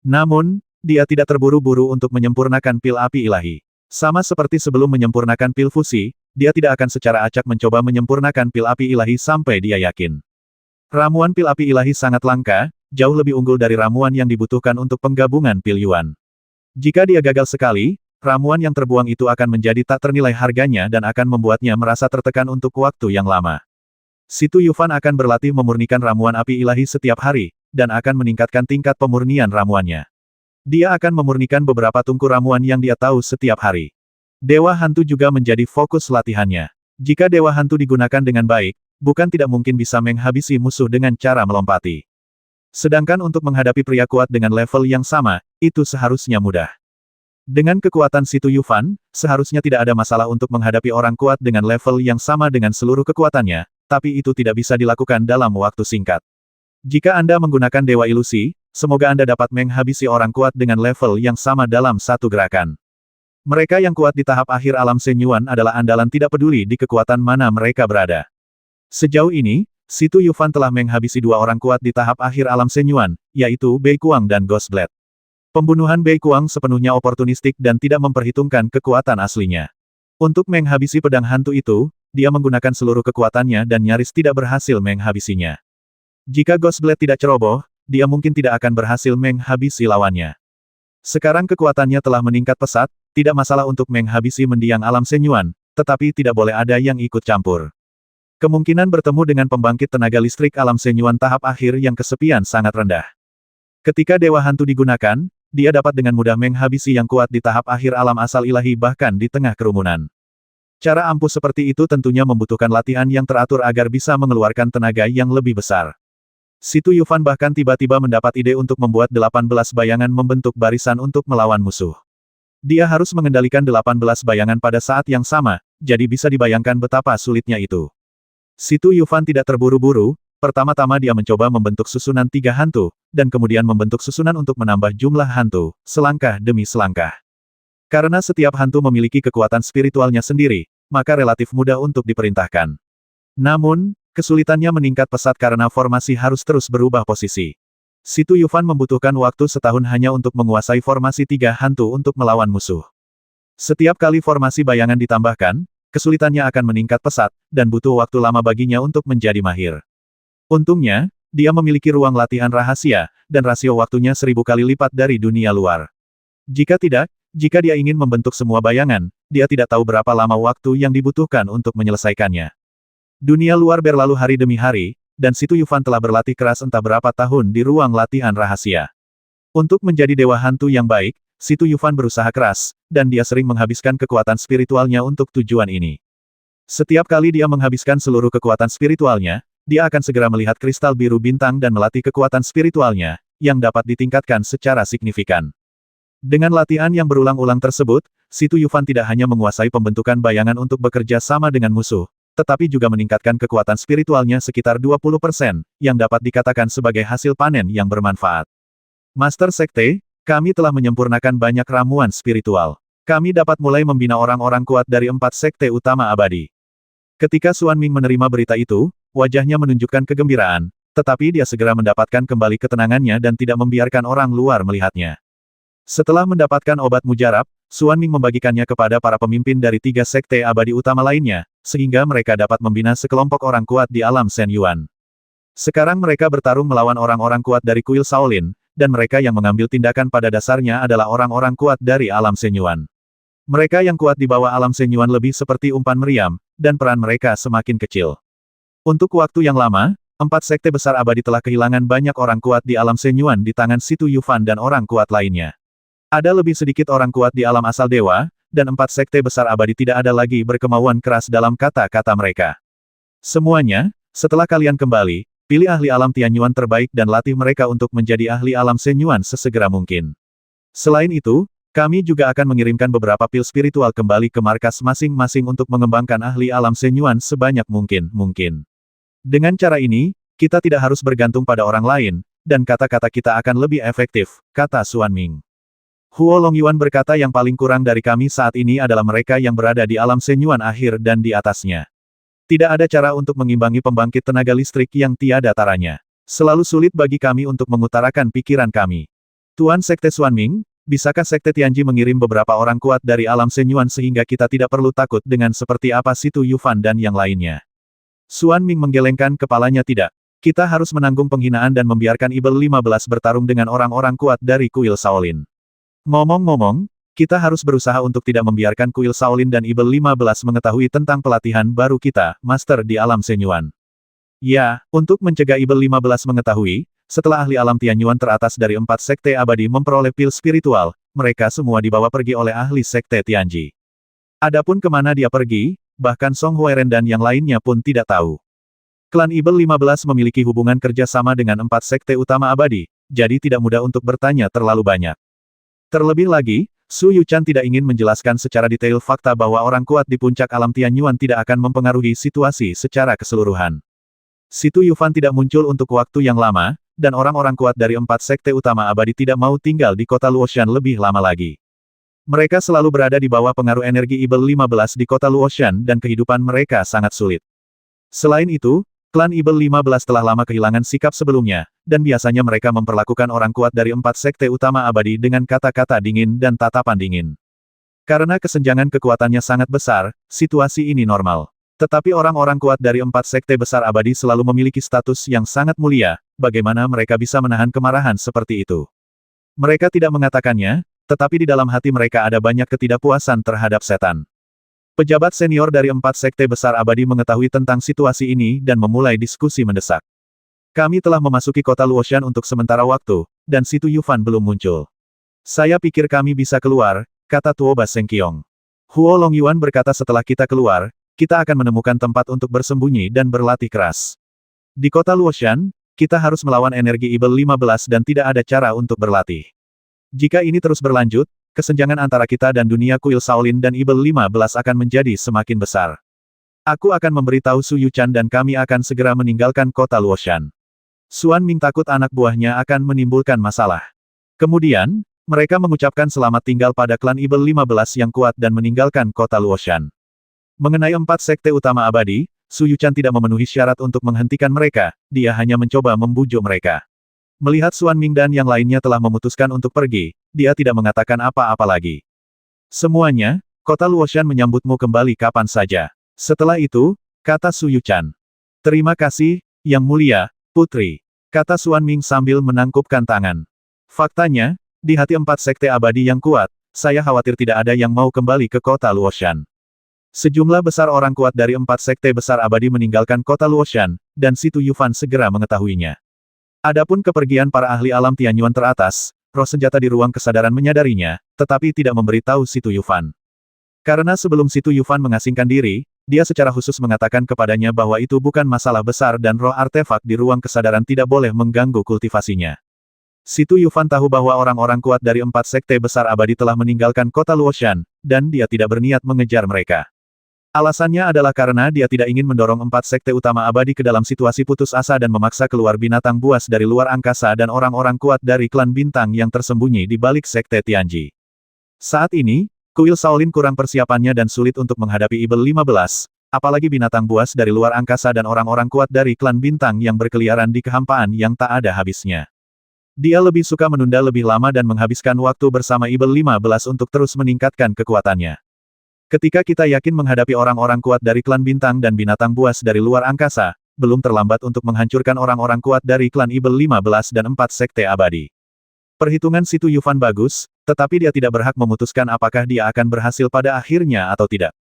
Namun, dia tidak terburu-buru untuk menyempurnakan pil api ilahi. Sama seperti sebelum menyempurnakan pil fusi, dia tidak akan secara acak mencoba menyempurnakan pil api ilahi sampai dia yakin. Ramuan pil api ilahi sangat langka, jauh lebih unggul dari ramuan yang dibutuhkan untuk penggabungan pil Yuan. Jika dia gagal sekali, ramuan yang terbuang itu akan menjadi tak ternilai harganya dan akan membuatnya merasa tertekan untuk waktu yang lama. Situ Yufan akan berlatih memurnikan ramuan api ilahi setiap hari, dan akan meningkatkan tingkat pemurnian ramuannya. Dia akan memurnikan beberapa tungku ramuan yang dia tahu setiap hari. Dewa Hantu juga menjadi fokus latihannya. Jika Dewa Hantu digunakan dengan baik, bukan tidak mungkin bisa menghabisi musuh dengan cara melompati. Sedangkan untuk menghadapi pria kuat dengan level yang sama, itu seharusnya mudah. Dengan kekuatan Situ Yufan, seharusnya tidak ada masalah untuk menghadapi orang kuat dengan level yang sama dengan seluruh kekuatannya, tapi itu tidak bisa dilakukan dalam waktu singkat. Jika Anda menggunakan Dewa Ilusi, semoga Anda dapat menghabisi orang kuat dengan level yang sama dalam satu gerakan. Mereka yang kuat di tahap akhir alam Shenyuan adalah andalan tidak peduli di kekuatan mana mereka berada. Sejauh ini, Situ Yufan telah menghabisi dua orang kuat di tahap akhir alam Shenyuan, yaitu Bei Kuang dan Ghostblade. Pembunuhan Bei Kuang sepenuhnya oportunistik dan tidak memperhitungkan kekuatan aslinya. Untuk menghabisi pedang hantu itu, dia menggunakan seluruh kekuatannya dan nyaris tidak berhasil menghabisinya. Jika Ghostblade tidak ceroboh, dia mungkin tidak akan berhasil menghabisi lawannya. Sekarang kekuatannya telah meningkat pesat, tidak masalah untuk menghabisi mendiang alam Shenyuan, tetapi tidak boleh ada yang ikut campur. Kemungkinan bertemu dengan pembangkit tenaga listrik alam Shenyuan tahap akhir yang kesepian sangat rendah. Ketika Dewa Hantu digunakan, dia dapat dengan mudah menghabisi yang kuat di tahap akhir alam asal ilahi bahkan di tengah kerumunan. Cara ampuh seperti itu tentunya membutuhkan latihan yang teratur agar bisa mengeluarkan tenaga yang lebih besar. Situ Yufan bahkan tiba-tiba mendapat ide untuk membuat 18 bayangan membentuk barisan untuk melawan musuh. Dia harus mengendalikan 18 bayangan pada saat yang sama, jadi bisa dibayangkan betapa sulitnya itu. Situ Yufan tidak terburu-buru, pertama-tama dia mencoba membentuk susunan 3 hantu, dan kemudian membentuk susunan untuk menambah jumlah hantu, selangkah demi selangkah. Karena setiap hantu memiliki kekuatan spiritualnya sendiri, maka relatif mudah untuk diperintahkan. Namun, kesulitannya meningkat pesat karena formasi harus terus berubah posisi. Situ Yufan membutuhkan waktu setahun hanya untuk menguasai formasi 3 hantu untuk melawan musuh. Setiap kali formasi bayangan ditambahkan, kesulitannya akan meningkat pesat, dan butuh waktu lama baginya untuk menjadi mahir. Untungnya, dia memiliki ruang latihan rahasia, dan rasio waktunya 1000 kali lipat dari dunia luar. Jika tidak, jika dia ingin membentuk semua bayangan, dia tidak tahu berapa lama waktu yang dibutuhkan untuk menyelesaikannya. Dunia luar berlalu hari demi hari, dan Situ Yufan telah berlatih keras entah berapa tahun di ruang latihan rahasia. Untuk menjadi dewa hantu yang baik, Situ Yufan berusaha keras, dan dia sering menghabiskan kekuatan spiritualnya untuk tujuan ini. Setiap kali dia menghabiskan seluruh kekuatan spiritualnya, dia akan segera melihat kristal biru bintang dan melatih kekuatan spiritualnya, yang dapat ditingkatkan secara signifikan. Dengan latihan yang berulang-ulang tersebut, Situ Yufan tidak hanya menguasai pembentukan bayangan untuk bekerja sama dengan musuh, tetapi juga meningkatkan kekuatan spiritualnya sekitar 20%, yang dapat dikatakan sebagai hasil panen yang bermanfaat. Master Sekte, kami telah menyempurnakan banyak ramuan spiritual. Kami dapat mulai membina orang-orang kuat dari 4 sekte utama abadi. Ketika Xuan Ming menerima berita itu, wajahnya menunjukkan kegembiraan, tetapi dia segera mendapatkan kembali ketenangannya dan tidak membiarkan orang luar melihatnya. Setelah mendapatkan obat mujarab, Xuan Ming membagikannya kepada para pemimpin dari 3 sekte abadi utama lainnya, sehingga mereka dapat membina sekelompok orang kuat di alam Shenyuan. Sekarang mereka bertarung melawan orang-orang kuat dari kuil Shaolin, dan mereka yang mengambil tindakan pada dasarnya adalah orang-orang kuat dari alam Shenyuan. Mereka yang kuat di bawah alam Shenyuan lebih seperti umpan meriam, dan peran mereka semakin kecil. Untuk waktu yang lama, 4 sekte besar abadi telah kehilangan banyak orang kuat di alam Shenyuan di tangan Situ Yufan dan orang kuat lainnya. Ada lebih sedikit orang kuat di alam asal dewa, dan 4 sekte besar abadi tidak ada lagi berkemauan keras dalam kata-kata mereka. Semuanya, setelah kalian kembali, pilih ahli alam Tianyuan terbaik dan latih mereka untuk menjadi ahli alam Shenyuan sesegera mungkin. Selain itu, kami juga akan mengirimkan beberapa pil spiritual kembali ke markas masing-masing untuk mengembangkan ahli alam Shenyuan sebanyak mungkin. Dengan cara ini, kita tidak harus bergantung pada orang lain, dan kata-kata kita akan lebih efektif, kata Xuan Ming. Huo Longyuan berkata yang paling kurang dari kami saat ini adalah mereka yang berada di alam Shenyuan akhir dan di atasnya. Tidak ada cara untuk mengimbangi pembangkit tenaga listrik yang tiada taranya. Selalu sulit bagi kami untuk mengutarakan pikiran kami. Tuan Sekte Xuan Ming, bisakah Sekte Tianji mengirim beberapa orang kuat dari alam Shenyuan sehingga kita tidak perlu takut dengan seperti apa Situ Yufan dan yang lainnya? Xuan Ming menggelengkan kepalanya. Tidak. Kita harus menanggung penghinaan dan membiarkan Ibel 15 bertarung dengan orang-orang kuat dari kuil Shaolin. Ngomong-ngomong, kita harus berusaha untuk tidak membiarkan kuil Shaolin dan Ibel 15 mengetahui tentang pelatihan baru kita, Master di alam Shenyuan. Ya, untuk mencegah Ibel 15 mengetahui, setelah ahli alam Tianyuan teratas dari 4 sekte abadi memperoleh pil spiritual, mereka semua dibawa pergi oleh ahli sekte Tianji. Adapun kemana dia pergi, bahkan Song Huairen dan yang lainnya pun tidak tahu. Klan Ibel 15 memiliki hubungan kerja sama dengan 4 sekte utama abadi, jadi tidak mudah untuk bertanya terlalu banyak. Terlebih lagi, Su Yuchan tidak ingin menjelaskan secara detail fakta bahwa orang kuat di puncak alam Tianyuan tidak akan mempengaruhi situasi secara keseluruhan. Situ Yufan tidak muncul untuk waktu yang lama, dan orang-orang kuat dari 4 sekte utama abadi tidak mau tinggal di kota Luoshan lebih lama lagi. Mereka selalu berada di bawah pengaruh energi Ibel 15 di kota Luoshan dan kehidupan mereka sangat sulit. Selain itu, klan Ibel 15 telah lama kehilangan sikap sebelumnya, dan biasanya mereka memperlakukan orang kuat dari 4 sekte utama abadi dengan kata-kata dingin dan tatapan dingin. Karena kesenjangan kekuatannya sangat besar, situasi ini normal. Tetapi orang-orang kuat dari 4 sekte besar abadi selalu memiliki status yang sangat mulia, bagaimana mereka bisa menahan kemarahan seperti itu? Mereka tidak mengatakannya, tetapi di dalam hati mereka ada banyak ketidakpuasan terhadap setan. Pejabat senior dari 4 sekte besar abadi mengetahui tentang situasi ini dan memulai diskusi mendesak. Kami telah memasuki kota Luoshan untuk sementara waktu, dan Situ Yufan belum muncul. Saya pikir kami bisa keluar, kata Tuo Ba Sengqiong. Huo Longyuan berkata setelah kita keluar, kita akan menemukan tempat untuk bersembunyi dan berlatih keras. Di kota Luoshan, kita harus melawan energi Ibel 15 dan tidak ada cara untuk berlatih. Jika ini terus berlanjut, kesenjangan antara kita dan dunia kuil Shaolin dan Ibel 15 akan menjadi semakin besar. Aku akan memberitahu Su Yuchan dan kami akan segera meninggalkan kota Luoshan. Xuan Ming takut anak buahnya akan menimbulkan masalah. Kemudian, mereka mengucapkan selamat tinggal pada klan Ibel 15 yang kuat dan meninggalkan kota Luoshan. Mengenai 4 sekte utama abadi, Su Yuchan tidak memenuhi syarat untuk menghentikan mereka, dia hanya mencoba membujuk mereka. Melihat Xuan Ming dan yang lainnya telah memutuskan untuk pergi, dia tidak mengatakan apa-apa lagi. Semuanya, kota Luoshan menyambutmu kembali kapan saja. Setelah itu, kata Su Yuchan. Terima kasih, Yang Mulia, Putri, kata Xuan Ming sambil menangkupkan tangan. Faktanya, di hati 4 sekte abadi yang kuat, saya khawatir tidak ada yang mau kembali ke kota Luoshan. Sejumlah besar orang kuat dari 4 sekte besar abadi meninggalkan kota Luoshan, dan Situ Yufan segera mengetahuinya. Adapun kepergian para ahli alam Tianyuan teratas, roh senjata di ruang kesadaran menyadarinya, tetapi tidak memberitahu Situ Yufan. Karena sebelum Situ Yufan mengasingkan diri, dia secara khusus mengatakan kepadanya bahwa itu bukan masalah besar dan roh artefak di ruang kesadaran tidak boleh mengganggu kultivasinya. Situ Yufan tahu bahwa orang-orang kuat dari 4 sekte besar abadi telah meninggalkan kota Luoshan, dan dia tidak berniat mengejar mereka. Alasannya adalah karena dia tidak ingin mendorong 4 sekte utama abadi ke dalam situasi putus asa dan memaksa keluar binatang buas dari luar angkasa dan orang-orang kuat dari klan bintang yang tersembunyi di balik sekte Tianji. Saat ini, kuil Shaolin kurang persiapannya dan sulit untuk menghadapi Ibel 15, apalagi binatang buas dari luar angkasa dan orang-orang kuat dari klan bintang yang berkeliaran di kehampaan yang tak ada habisnya. Dia lebih suka menunda lebih lama dan menghabiskan waktu bersama Ibel 15 untuk terus meningkatkan kekuatannya. Ketika kita yakin menghadapi orang-orang kuat dari klan bintang dan binatang buas dari luar angkasa, belum terlambat untuk menghancurkan orang-orang kuat dari klan Ibel 15 dan 4 sekte abadi. Perhitungan Situ Yufan bagus, tetapi dia tidak berhak memutuskan apakah dia akan berhasil pada akhirnya atau tidak.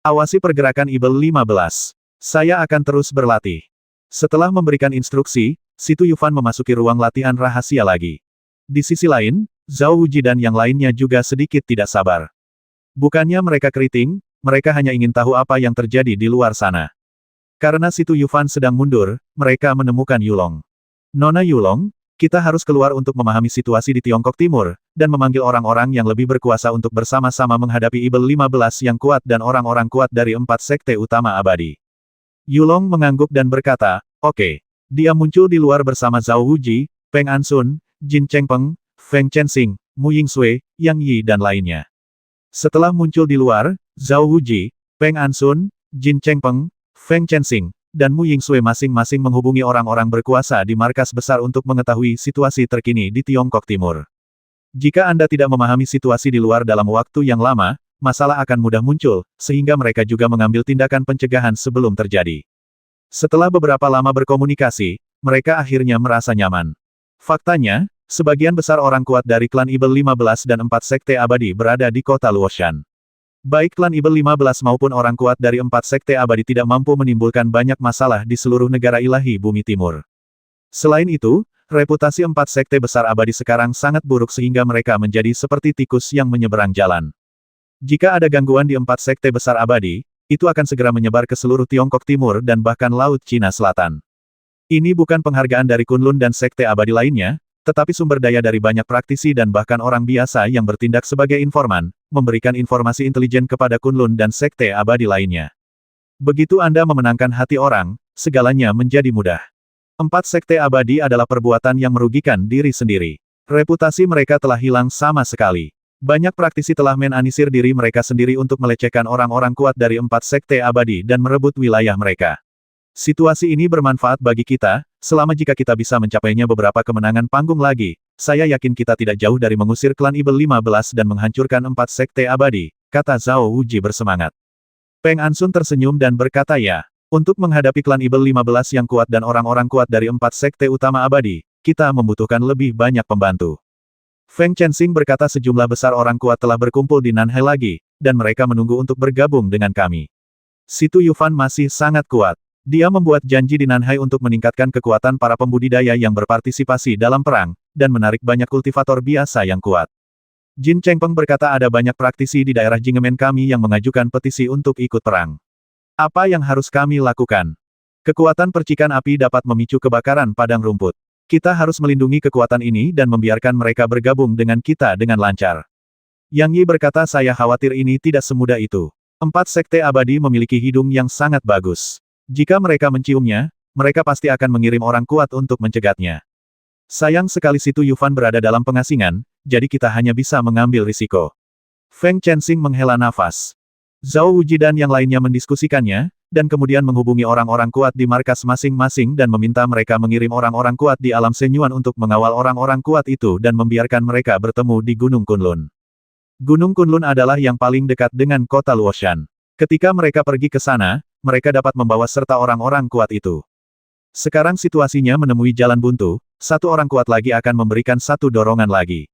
Awasi pergerakan Ibel 15. Saya akan terus berlatih. Setelah memberikan instruksi, Situ Yufan memasuki ruang latihan rahasia lagi. Di sisi lain, Zhao Wuji dan yang lainnya juga sedikit tidak sabar. Bukannya mereka keriting, mereka hanya ingin tahu apa yang terjadi di luar sana. Karena Si Tu Yufan sedang mundur, mereka menemukan Yulong. Nona Yulong, kita harus keluar untuk memahami situasi di Tiongkok Timur, dan memanggil orang-orang yang lebih berkuasa untuk bersama-sama menghadapi Ibel 15 yang kuat dan orang-orang kuat dari 4 sekte utama abadi. Yulong mengangguk dan berkata, oke. Dia muncul di luar bersama Zhao Wuji, Peng Ansun, Jin Chengpeng, Feng Chensing, Mu Yingsui, Yang Yi dan lainnya. Setelah muncul di luar, Zhao Wuji, Peng Ansun, Jin Chengpeng, Feng Chensing, dan Mu Yingsui masing-masing menghubungi orang-orang berkuasa di markas besar untuk mengetahui situasi terkini di Tiongkok Timur. Jika Anda tidak memahami situasi di luar dalam waktu yang lama, masalah akan mudah muncul, sehingga mereka juga mengambil tindakan pencegahan sebelum terjadi. Setelah beberapa lama berkomunikasi, mereka akhirnya merasa nyaman. Faktanya, sebagian besar orang kuat dari klan Ibel 15 dan 4 sekte abadi berada di kota Luoshan. Baik klan Ibel 15 maupun orang kuat dari 4 sekte abadi tidak mampu menimbulkan banyak masalah di seluruh negara ilahi bumi timur. Selain itu, reputasi 4 sekte besar abadi sekarang sangat buruk sehingga mereka menjadi seperti tikus yang menyeberang jalan. Jika ada gangguan di 4 sekte besar abadi, itu akan segera menyebar ke seluruh Tiongkok Timur dan bahkan Laut Cina Selatan. Ini bukan penghargaan dari Kunlun dan sekte abadi lainnya, tetapi sumber daya dari banyak praktisi dan bahkan orang biasa yang bertindak sebagai informan, memberikan informasi intelijen kepada Kunlun dan sekte abadi lainnya. Begitu Anda memenangkan hati orang, segalanya menjadi mudah. 4 sekte abadi adalah perbuatan yang merugikan diri sendiri. Reputasi mereka telah hilang sama sekali. Banyak praktisi telah menanisir diri mereka sendiri untuk melecehkan orang-orang kuat dari 4 sekte abadi dan merebut wilayah mereka. Situasi ini bermanfaat bagi kita, selama jika kita bisa mencapainya beberapa kemenangan panggung lagi, saya yakin kita tidak jauh dari mengusir klan Ibel 15 dan menghancurkan 4 sekte abadi, kata Zhao Wuji bersemangat. Peng Ansun tersenyum dan berkata ya, untuk menghadapi klan Ibel 15 yang kuat dan orang-orang kuat dari 4 sekte utama abadi, kita membutuhkan lebih banyak pembantu. Feng Chensing berkata sejumlah besar orang kuat telah berkumpul di Nanhai lagi, dan mereka menunggu untuk bergabung dengan kami. Si Tu Yufan masih sangat kuat. Dia membuat janji di Nanhai untuk meningkatkan kekuatan para pembudidaya yang berpartisipasi dalam perang, dan menarik banyak kultivator biasa yang kuat. Jin Chengpeng berkata ada banyak praktisi di daerah Jingemen kami yang mengajukan petisi untuk ikut perang. Apa yang harus kami lakukan? Kekuatan percikan api dapat memicu kebakaran padang rumput. Kita harus melindungi kekuatan ini dan membiarkan mereka bergabung dengan kita dengan lancar. Yang Yi berkata saya khawatir ini tidak semudah itu. 4 sekte abadi memiliki hidung yang sangat bagus. Jika mereka menciumnya, mereka pasti akan mengirim orang kuat untuk mencegatnya. Sayang sekali Si Tu Yufan berada dalam pengasingan, jadi kita hanya bisa mengambil risiko. Feng Chensing menghela nafas. Zhao Wuji dan yang lainnya mendiskusikannya, dan kemudian menghubungi orang-orang kuat di markas masing-masing dan meminta mereka mengirim orang-orang kuat di alam Senyuan untuk mengawal orang-orang kuat itu dan membiarkan mereka bertemu di Gunung Kunlun. Gunung Kunlun adalah yang paling dekat dengan kota Luoshan. Ketika mereka pergi ke sana, mereka dapat membawa serta orang-orang kuat itu. Sekarang situasinya menemui jalan buntu, satu orang kuat lagi akan memberikan satu dorongan lagi.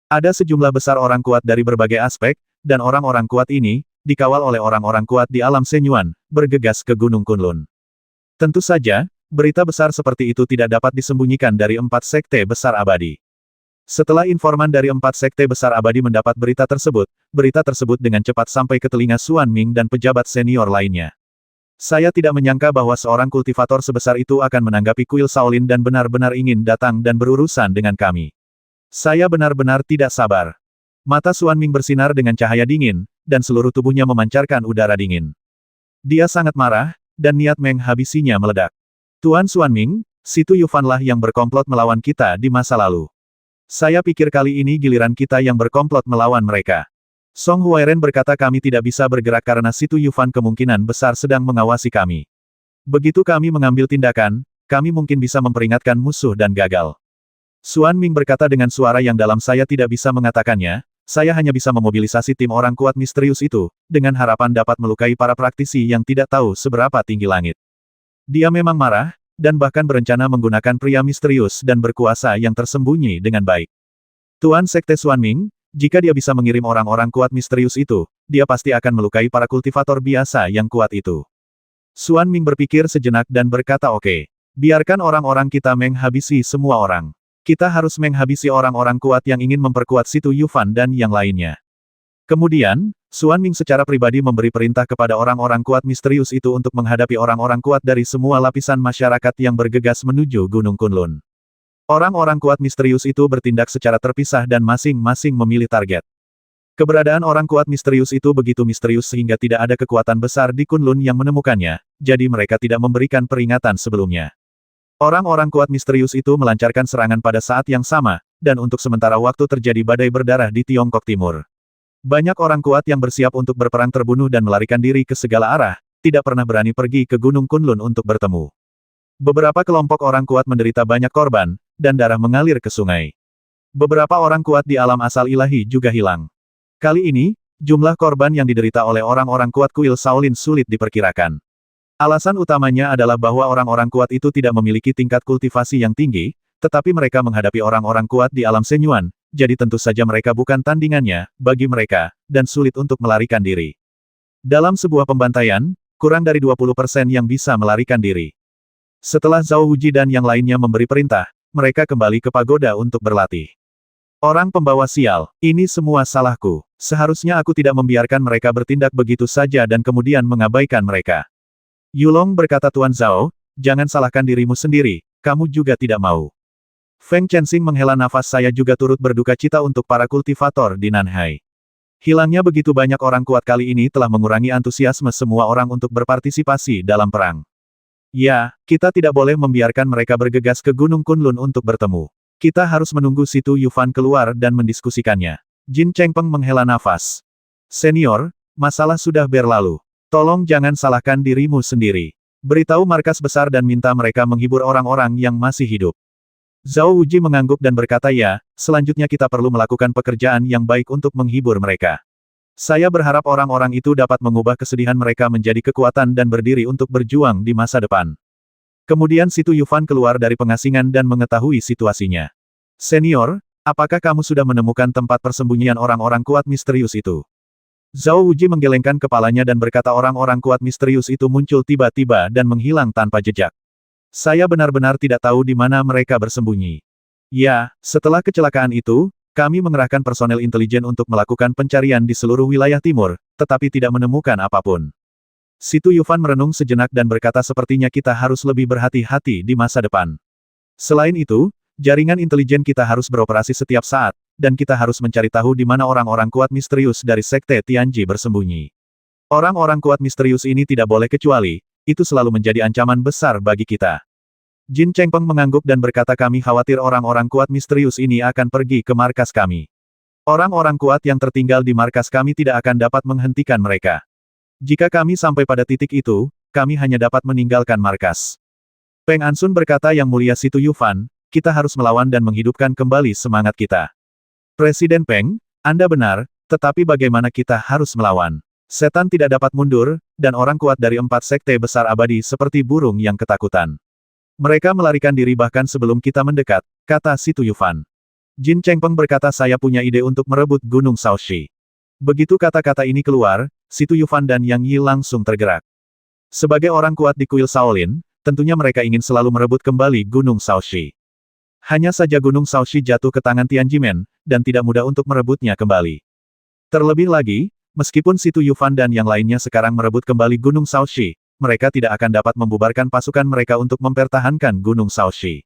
Ada sejumlah besar orang kuat dari berbagai aspek, dan orang-orang kuat ini, dikawal oleh orang-orang kuat di alam Senyuan, bergegas ke Gunung Kunlun. Tentu saja, berita besar seperti itu tidak dapat disembunyikan dari 4 sekte besar abadi. Setelah informan dari 4 sekte besar abadi mendapat berita tersebut dengan cepat sampai ke telinga Xuan Ming dan pejabat senior lainnya. Saya tidak menyangka bahwa seorang kultivator sebesar itu akan menanggapi kuil Shaolin dan benar-benar ingin datang dan berurusan dengan kami. Saya benar-benar tidak sabar. Mata Xuan Ming bersinar dengan cahaya dingin, dan seluruh tubuhnya memancarkan udara dingin. Dia sangat marah, dan niat menghabisinya meledak. Tuan Xuan Ming, Si Tu Yufanlah yang berkomplot melawan kita di masa lalu. Saya pikir kali ini giliran kita yang berkomplot melawan mereka. Song Huairen berkata kami tidak bisa bergerak karena Si Tu Yufan kemungkinan besar sedang mengawasi kami. Begitu kami mengambil tindakan, kami mungkin bisa memperingatkan musuh dan gagal. Xuan Ming berkata dengan suara yang dalam saya tidak bisa mengatakannya, saya hanya bisa memobilisasi tim orang kuat misterius itu, dengan harapan dapat melukai para praktisi yang tidak tahu seberapa tinggi langit. Dia memang marah, dan bahkan berencana menggunakan pria misterius dan berkuasa yang tersembunyi dengan baik. Tuan Sekte Xuan Ming, jika dia bisa mengirim orang-orang kuat misterius itu, dia pasti akan melukai para kultivator biasa yang kuat itu. Xuan Ming berpikir sejenak dan berkata oke. Biarkan orang-orang kita menghabisi semua orang. Kita harus menghabisi orang-orang kuat yang ingin memperkuat Situ Yufan dan yang lainnya. Kemudian, Xuan Ming secara pribadi memberi perintah kepada orang-orang kuat misterius itu untuk menghadapi orang-orang kuat dari semua lapisan masyarakat yang bergegas menuju Gunung Kunlun. Orang-orang kuat misterius itu bertindak secara terpisah dan masing-masing memilih target. Keberadaan orang kuat misterius itu begitu misterius sehingga tidak ada kekuatan besar di Kunlun yang menemukannya, jadi mereka tidak memberikan peringatan sebelumnya. Orang-orang kuat misterius itu melancarkan serangan pada saat yang sama, dan untuk sementara waktu terjadi badai berdarah di Tiongkok Timur. Banyak orang kuat yang bersiap untuk berperang terbunuh dan melarikan diri ke segala arah, tidak pernah berani pergi ke Gunung Kunlun untuk bertemu. Beberapa kelompok orang kuat menderita banyak korban, dan darah mengalir ke sungai. Beberapa orang kuat di alam asal ilahi juga hilang. Kali ini, jumlah korban yang diderita oleh orang-orang kuat kuil Shaolin sulit diperkirakan. Alasan utamanya adalah bahwa orang-orang kuat itu tidak memiliki tingkat kultivasi yang tinggi, tetapi mereka menghadapi orang-orang kuat di alam Senyuan, jadi tentu saja mereka bukan tandingannya, bagi mereka, dan sulit untuk melarikan diri. Dalam sebuah pembantaian, kurang dari 20% yang bisa melarikan diri. Setelah Zhao Wuji dan yang lainnya memberi perintah, mereka kembali ke pagoda untuk berlatih. Orang pembawa sial, ini semua salahku. Seharusnya aku tidak membiarkan mereka bertindak begitu saja dan kemudian mengabaikan mereka. Yulong berkata Tuan Zhao, jangan salahkan dirimu sendiri, kamu juga tidak mau. Feng Chensing menghela nafas saya juga turut berduka cita untuk para kultivator di Nanhai. Hilangnya begitu banyak orang kuat kali ini telah mengurangi antusiasme semua orang untuk berpartisipasi dalam perang. Ya, kita tidak boleh membiarkan mereka bergegas ke Gunung Kunlun untuk bertemu. Kita harus menunggu Situ Yufan keluar dan mendiskusikannya. Jin Chengpeng menghela nafas. Senior, masalah sudah berlalu. Tolong jangan salahkan dirimu sendiri. Beritahu markas besar dan minta mereka menghibur orang-orang yang masih hidup. Zhao Wuji mengangguk dan berkata ya, selanjutnya kita perlu melakukan pekerjaan yang baik untuk menghibur mereka. Saya berharap orang-orang itu dapat mengubah kesedihan mereka menjadi kekuatan dan berdiri untuk berjuang di masa depan. Kemudian Situ Yufan keluar dari pengasingan dan mengetahui situasinya. Senior, apakah kamu sudah menemukan tempat persembunyian orang-orang kuat misterius itu? Zhao Wuji menggelengkan kepalanya dan berkata orang-orang kuat misterius itu muncul tiba-tiba dan menghilang tanpa jejak. Saya benar-benar tidak tahu di mana mereka bersembunyi. Ya, setelah kecelakaan itu, kami mengerahkan personel intelijen untuk melakukan pencarian di seluruh wilayah timur, tetapi tidak menemukan apapun. Situ Yufan merenung sejenak dan berkata sepertinya kita harus lebih berhati-hati di masa depan. Selain itu, jaringan intelijen kita harus beroperasi setiap saat, dan kita harus mencari tahu di mana orang-orang kuat misterius dari Sekte Tianji bersembunyi. Orang-orang kuat misterius ini tidak boleh kecuali, itu selalu menjadi ancaman besar bagi kita. Jin Chengpeng mengangguk dan berkata kami khawatir orang-orang kuat misterius ini akan pergi ke markas kami. Orang-orang kuat yang tertinggal di markas kami tidak akan dapat menghentikan mereka. Jika kami sampai pada titik itu, kami hanya dapat meninggalkan markas. Peng Ansun berkata yang mulia Situ Yufan, kita harus melawan dan menghidupkan kembali semangat kita. Presiden Peng, Anda benar, tetapi bagaimana kita harus melawan? Setan tidak dapat mundur, dan orang kuat dari 4 sekte besar abadi seperti burung yang ketakutan. Mereka melarikan diri bahkan sebelum kita mendekat, kata Situ Yufan. Jin Chengpeng berkata saya punya ide untuk merebut Gunung Shaoxi. Begitu kata-kata ini keluar, Situ Yufan dan Yang Yi langsung tergerak. Sebagai orang kuat di kuil Shaolin, tentunya mereka ingin selalu merebut kembali Gunung Shaoxi. Hanya saja Gunung Shaoxi jatuh ke tangan Tianjimen, dan tidak mudah untuk merebutnya kembali. Terlebih lagi, meskipun Situ Yufan dan yang lainnya sekarang merebut kembali Gunung Shaoxi, mereka tidak akan dapat membubarkan pasukan mereka untuk mempertahankan Gunung Shaoxi.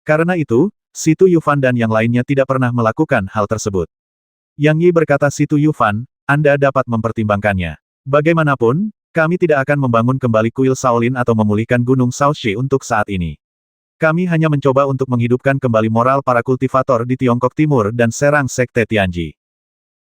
Karena itu, Situ Yufan dan yang lainnya tidak pernah melakukan hal tersebut. Yang Yi berkata Situ Yufan, Anda dapat mempertimbangkannya. Bagaimanapun, kami tidak akan membangun kembali kuil Shaolin atau memulihkan Gunung Shaoxi untuk saat ini. Kami hanya mencoba untuk menghidupkan kembali moral para kultivator di Tiongkok Timur dan serang Sekte Tianji.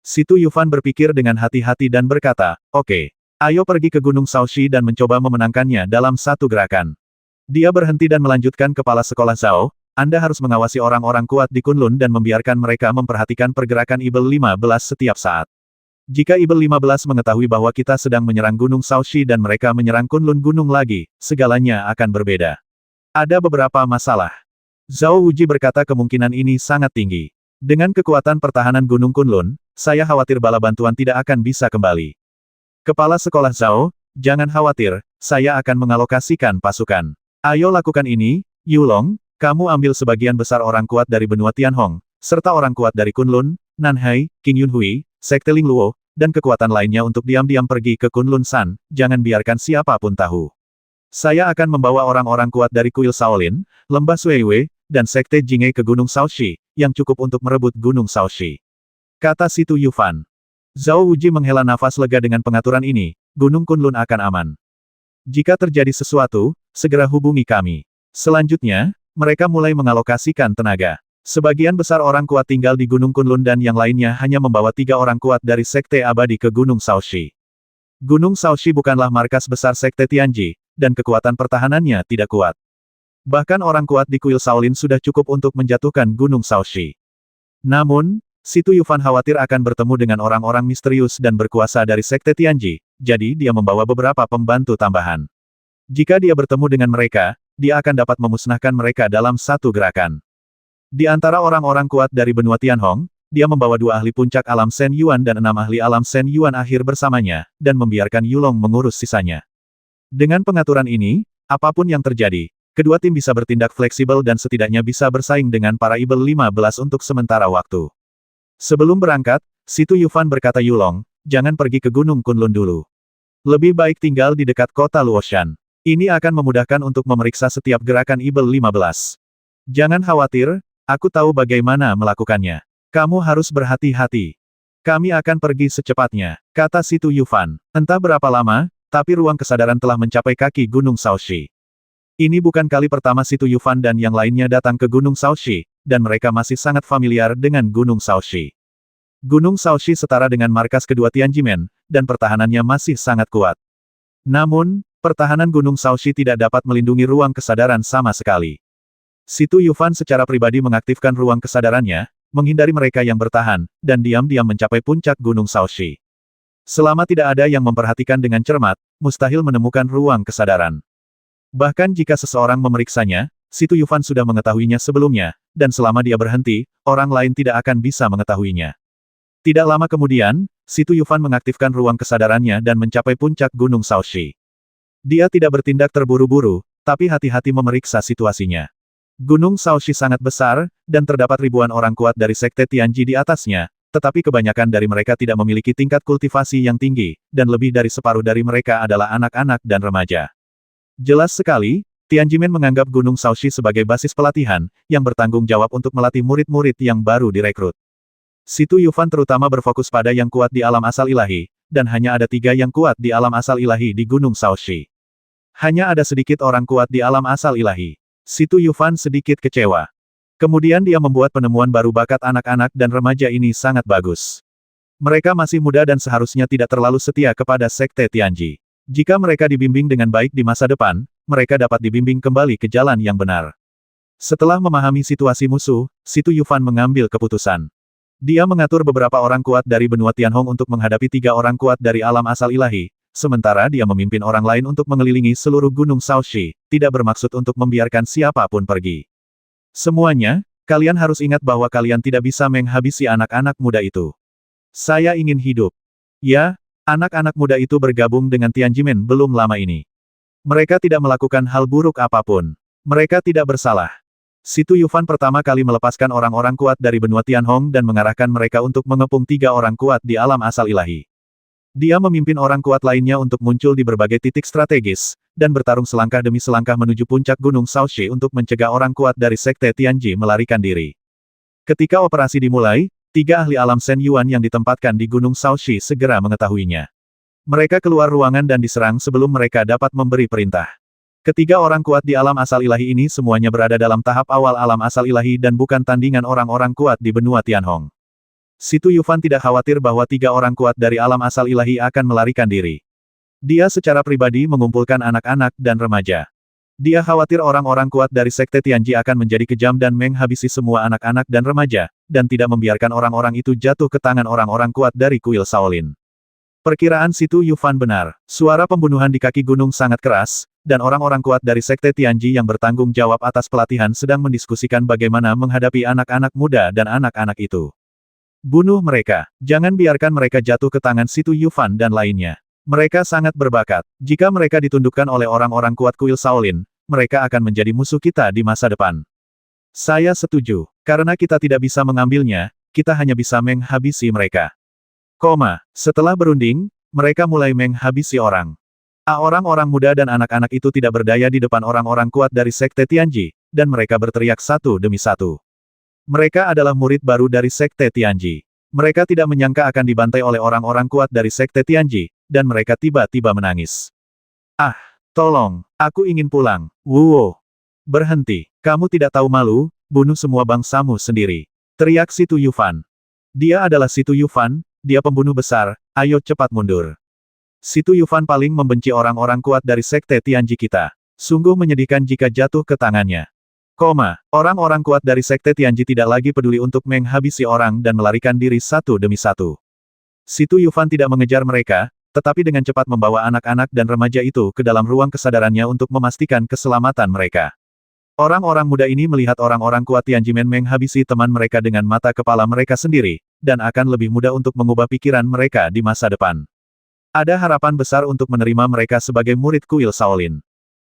Situ Yufan berpikir dengan hati-hati dan berkata, oke, ayo pergi ke Gunung Shaoxi dan mencoba memenangkannya dalam satu gerakan. Dia berhenti dan melanjutkan kepala sekolah Zhao, Anda harus mengawasi orang-orang kuat di Kunlun dan membiarkan mereka memperhatikan pergerakan Ibel 15 setiap saat. Jika Ibel 15 mengetahui bahwa kita sedang menyerang Gunung Shaoxi dan mereka menyerang Kunlun Gunung lagi, segalanya akan berbeda. Ada beberapa masalah. Zhao Wuji berkata kemungkinan ini sangat tinggi. Dengan kekuatan pertahanan Gunung Kunlun, saya khawatir bala bantuan tidak akan bisa kembali. Kepala sekolah Zhao, jangan khawatir, saya akan mengalokasikan pasukan. Ayo lakukan ini, Yulong, Kamu ambil sebagian besar orang kuat dari benua Tianhong, serta orang kuat dari Kunlun, Nanhai, King Yunhui, Sekte Ling Luo, dan kekuatan lainnya untuk diam-diam pergi ke Kunlun San, jangan biarkan siapapun tahu. Saya akan membawa orang-orang kuat dari kuil Shaolin, Lembah Suiwei, dan Sekte Jing'e ke Gunung Shaoxi, yang cukup untuk merebut Gunung Shaoxi. Kata Situ Yufan. Zhao Wuji menghela nafas lega dengan pengaturan ini, Gunung Kunlun akan aman. Jika terjadi sesuatu, segera hubungi kami. Selanjutnya, mereka mulai mengalokasikan tenaga. Sebagian besar orang kuat tinggal di Gunung Kunlun dan yang lainnya hanya membawa 3 orang kuat dari Sekte Abadi ke Gunung Shaoxi. Gunung Shaoxi bukanlah markas besar Sekte Tianji, dan kekuatan pertahanannya tidak kuat. Bahkan orang kuat di kuil Shaolin sudah cukup untuk menjatuhkan Gunung Shaoxi. Namun, Situ Yufan khawatir akan bertemu dengan orang-orang misterius dan berkuasa dari Sekte Tianji, jadi dia membawa beberapa pembantu tambahan. Jika dia bertemu dengan mereka, dia akan dapat memusnahkan mereka dalam satu gerakan. Di antara orang-orang kuat dari benua Tianhong, dia membawa 2 ahli puncak alam Shen Yuan dan 6 ahli alam Shen Yuan akhir bersamanya, dan membiarkan Yulong mengurus sisanya. Dengan pengaturan ini, apapun yang terjadi, kedua tim bisa bertindak fleksibel dan setidaknya bisa bersaing dengan para Ibel 15 untuk sementara waktu. Sebelum berangkat, Situ Yufan berkata Yulong, jangan pergi ke Gunung Kunlun dulu. Lebih baik tinggal di dekat kota Luoshan. Ini akan memudahkan untuk memeriksa setiap gerakan Ibel 15. Jangan khawatir, aku tahu bagaimana melakukannya. Kamu harus berhati-hati. Kami akan pergi secepatnya, kata Situ Yufan. Entah berapa lama, tapi ruang kesadaran telah mencapai kaki Gunung Shaoxi. Ini bukan kali pertama Situ Yufan dan yang lainnya datang ke Gunung Shaoxi, dan mereka masih sangat familiar dengan Gunung Shaoxi. Gunung Shaoxi setara dengan markas kedua Tianjimen, dan pertahanannya masih sangat kuat. Namun, pertahanan Gunung Shaoxi tidak dapat melindungi ruang kesadaran sama sekali. Situ Yufan secara pribadi mengaktifkan ruang kesadarannya, menghindari mereka yang bertahan, dan diam-diam mencapai puncak Gunung Shaoxi. Selama tidak ada yang memperhatikan dengan cermat, mustahil menemukan ruang kesadaran. Bahkan jika seseorang memeriksanya, Situ Yufan sudah mengetahuinya sebelumnya, dan selama dia berhenti, orang lain tidak akan bisa mengetahuinya. Tidak lama kemudian, Situ Yufan mengaktifkan ruang kesadarannya dan mencapai puncak Gunung Shaoxi. Dia tidak bertindak terburu-buru, tapi hati-hati memeriksa situasinya. Gunung Shaoxi sangat besar, dan terdapat ribuan orang kuat dari Sekte Tianji di atasnya, tetapi kebanyakan dari mereka tidak memiliki tingkat kultivasi yang tinggi, dan lebih dari separuh dari mereka adalah anak-anak dan remaja. Jelas sekali, Tianjimen menganggap Gunung Shaoxi sebagai basis pelatihan, yang bertanggung jawab untuk melatih murid-murid yang baru direkrut. Situ Yufan terutama berfokus pada yang kuat di alam asal ilahi, dan hanya ada 3 yang kuat di alam asal ilahi di Gunung Shaoxi. Hanya ada sedikit orang kuat di alam asal ilahi. Situ Yufan sedikit kecewa. Kemudian dia membuat penemuan baru bakat anak-anak dan remaja ini sangat bagus. Mereka masih muda dan seharusnya tidak terlalu setia kepada Sekte Tianji. Jika mereka dibimbing dengan baik di masa depan, mereka dapat dibimbing kembali ke jalan yang benar. Setelah memahami situasi musuh, Situ Yufan mengambil keputusan. Dia mengatur beberapa orang kuat dari benua Tianhong untuk menghadapi 3 orang kuat dari alam asal ilahi, sementara dia memimpin orang lain untuk mengelilingi seluruh Gunung Shaoxi, tidak bermaksud untuk membiarkan siapapun pergi. Semuanya, kalian harus ingat bahwa kalian tidak bisa menghabisi anak-anak muda itu. Saya ingin hidup. Ya, anak-anak muda itu bergabung dengan Tianjimen belum lama ini. Mereka tidak melakukan hal buruk apapun. Mereka tidak bersalah. Situ Yufan pertama kali melepaskan orang-orang kuat dari benua Tianhong dan mengarahkan mereka untuk mengepung 3 orang kuat di alam asal ilahi. Dia memimpin orang kuat lainnya untuk muncul di berbagai titik strategis, dan bertarung selangkah demi selangkah menuju puncak Gunung Shaoxi untuk mencegah orang kuat dari Sekte Tianji melarikan diri. Ketika operasi dimulai, 3 ahli alam Shen Yuan yang ditempatkan di Gunung Shaoxi segera mengetahuinya. Mereka keluar ruangan dan diserang sebelum mereka dapat memberi perintah. Ketiga orang kuat di alam asal ilahi ini semuanya berada dalam tahap awal alam asal ilahi dan bukan tandingan orang-orang kuat di benua Tianhong. Situ Yufan tidak khawatir bahwa 3 orang kuat dari alam asal ilahi akan melarikan diri. Dia secara pribadi mengumpulkan anak-anak dan remaja. Dia khawatir orang-orang kuat dari Sekte Tianji akan menjadi kejam dan menghabisi semua anak-anak dan remaja, dan tidak membiarkan orang-orang itu jatuh ke tangan orang-orang kuat dari kuil Shaolin. Perkiraan Situ Yufan benar. Suara pembunuhan di kaki gunung sangat keras, dan orang-orang kuat dari Sekte Tianji yang bertanggung jawab atas pelatihan sedang mendiskusikan bagaimana menghadapi anak-anak muda dan anak-anak itu. Bunuh mereka. Jangan biarkan mereka jatuh ke tangan Situ Yufan dan lainnya. Mereka sangat berbakat. Jika mereka ditundukkan oleh orang-orang kuat kuil Shaolin, mereka akan menjadi musuh kita di masa depan. Saya setuju. Karena kita tidak bisa mengambilnya, kita hanya bisa menghabisi mereka. Setelah berunding, mereka mulai menghabisi orang. Orang-orang muda dan anak-anak itu tidak berdaya di depan orang-orang kuat dari Sekte Tianji, dan mereka berteriak satu demi satu. Mereka adalah murid baru dari Sekte Tianji. Mereka tidak menyangka akan dibantai oleh orang-orang kuat dari Sekte Tianji, dan mereka tiba-tiba menangis. Ah, tolong, aku ingin pulang. Wuo. Berhenti, kamu tidak tahu malu, bunuh semua bangsamu sendiri. Teriak Si Tu Yufan. Dia adalah Si Tu Yufan, dia pembunuh besar, ayo cepat mundur. Si Tu Yufan paling membenci orang-orang kuat dari Sekte Tianji kita. Sungguh menyedihkan jika jatuh ke tangannya. Orang-orang kuat dari Sekte Tianji tidak lagi peduli untuk menghabisi orang dan melarikan diri satu demi satu. Si Tu Yufan tidak mengejar mereka, tetapi dengan cepat membawa anak-anak dan remaja itu ke dalam ruang kesadarannya untuk memastikan keselamatan mereka. Orang-orang muda ini melihat orang-orang kuat Tianjimen menghabisi teman mereka dengan mata kepala mereka sendiri, dan akan lebih mudah untuk mengubah pikiran mereka di masa depan. Ada harapan besar untuk menerima mereka sebagai murid kuil Shaolin.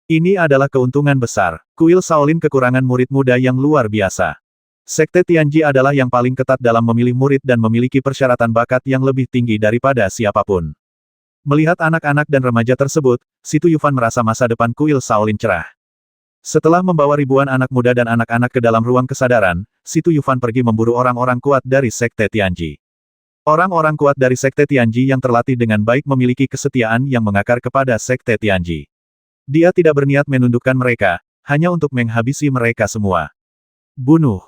Ini adalah keuntungan besar. Kuil Shaolin kekurangan murid muda yang luar biasa. Sekte Tianji adalah yang paling ketat dalam memilih murid dan memiliki persyaratan bakat yang lebih tinggi daripada siapapun. Melihat anak-anak dan remaja tersebut, Si Tu Yufan merasa masa depan kuil Shaolin cerah. Setelah membawa ribuan anak muda dan anak-anak ke dalam ruang kesadaran, Si Tu Yufan pergi memburu orang-orang kuat dari Sekte Tianji. Orang-orang kuat dari Sekte Tianji yang terlatih dengan baik memiliki kesetiaan yang mengakar kepada Sekte Tianji. Dia tidak berniat menundukkan mereka, hanya untuk menghabisi mereka semua. Bunuh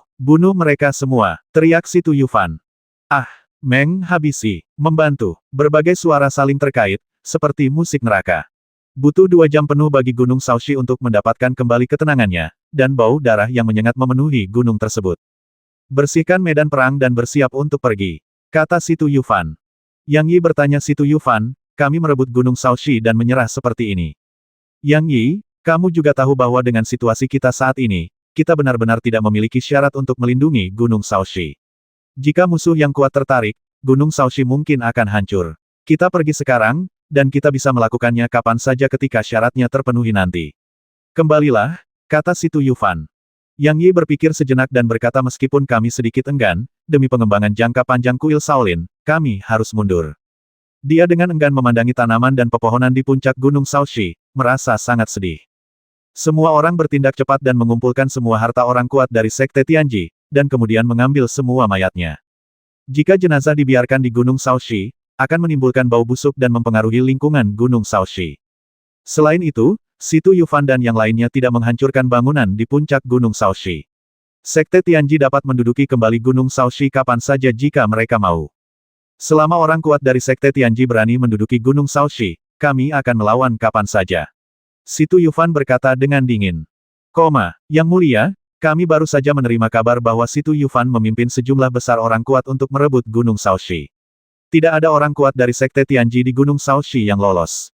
mereka semua, teriak Si Tu Yufan. Menghabisi, membantu, berbagai suara saling terkait, seperti musik neraka. Butuh 2 jam penuh bagi Gunung Shaoxi untuk mendapatkan kembali ketenangannya, dan bau darah yang menyengat memenuhi gunung tersebut. Bersihkan medan perang dan bersiap untuk pergi, kata Si Tu Yufan. Yang Yi bertanya Si Tu Yufan, kami merebut Gunung Shaoxi dan menyerah seperti ini. Yang Yi, kamu juga tahu bahwa dengan situasi kita saat ini, kita benar-benar tidak memiliki syarat untuk melindungi Gunung Shaoxi. Jika musuh yang kuat tertarik, Gunung Shaoxi mungkin akan hancur. Kita pergi sekarang, dan kita bisa melakukannya kapan saja ketika syaratnya terpenuhi nanti. Kembalilah, kata Si Tu Yufan. Yang Yi berpikir sejenak dan berkata meskipun kami sedikit enggan, demi pengembangan jangka panjang kuil Shaolin, kami harus mundur. Dia dengan enggan memandangi tanaman dan pepohonan di puncak Gunung Shaoxi, merasa sangat sedih. Semua orang bertindak cepat dan mengumpulkan semua harta orang kuat dari Sekte Tianji, dan kemudian mengambil semua mayatnya. Jika jenazah dibiarkan di Gunung Shaoxi, akan menimbulkan bau busuk dan mempengaruhi lingkungan Gunung Shaoxi. Selain itu, Si Tu Yufan dan yang lainnya tidak menghancurkan bangunan di puncak Gunung Shaoxi. Sekte Tianji dapat menduduki kembali Gunung Shaoxi kapan saja jika mereka mau. Selama orang kuat dari Sekte Tianji berani menduduki Gunung Shaoxi, kami akan melawan kapan saja. Si Tu Yufan berkata dengan dingin. Yang mulia, kami baru saja menerima kabar bahwa Si Tu Yufan memimpin sejumlah besar orang kuat untuk merebut Gunung Shaoxi. Tidak ada orang kuat dari Sekte Tianji di Gunung Shaoxi yang lolos.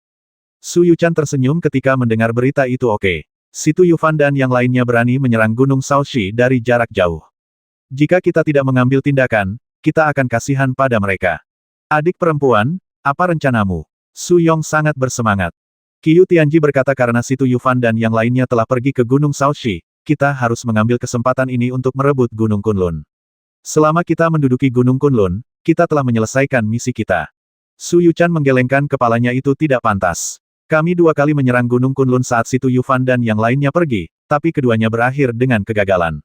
Su Yuchan tersenyum ketika mendengar berita itu. Si Tu Yufan dan yang lainnya berani menyerang Gunung Shaoxi dari jarak jauh. Jika kita tidak mengambil tindakan, kita akan kasihan pada mereka. Adik perempuan, apa rencanamu? Su Yong sangat bersemangat. Qiu Tianji berkata karena Si Tu Yufan dan yang lainnya telah pergi ke Gunung Shaoxi, kita harus mengambil kesempatan ini untuk merebut Gunung Kunlun. Selama kita menduduki Gunung Kunlun, kita telah menyelesaikan misi kita. Su Yuchan menggelengkan kepalanya. Itu tidak pantas. Kami 2 kali menyerang Gunung Kunlun saat Si Tu Yufan dan yang lainnya pergi, tapi keduanya berakhir dengan kegagalan.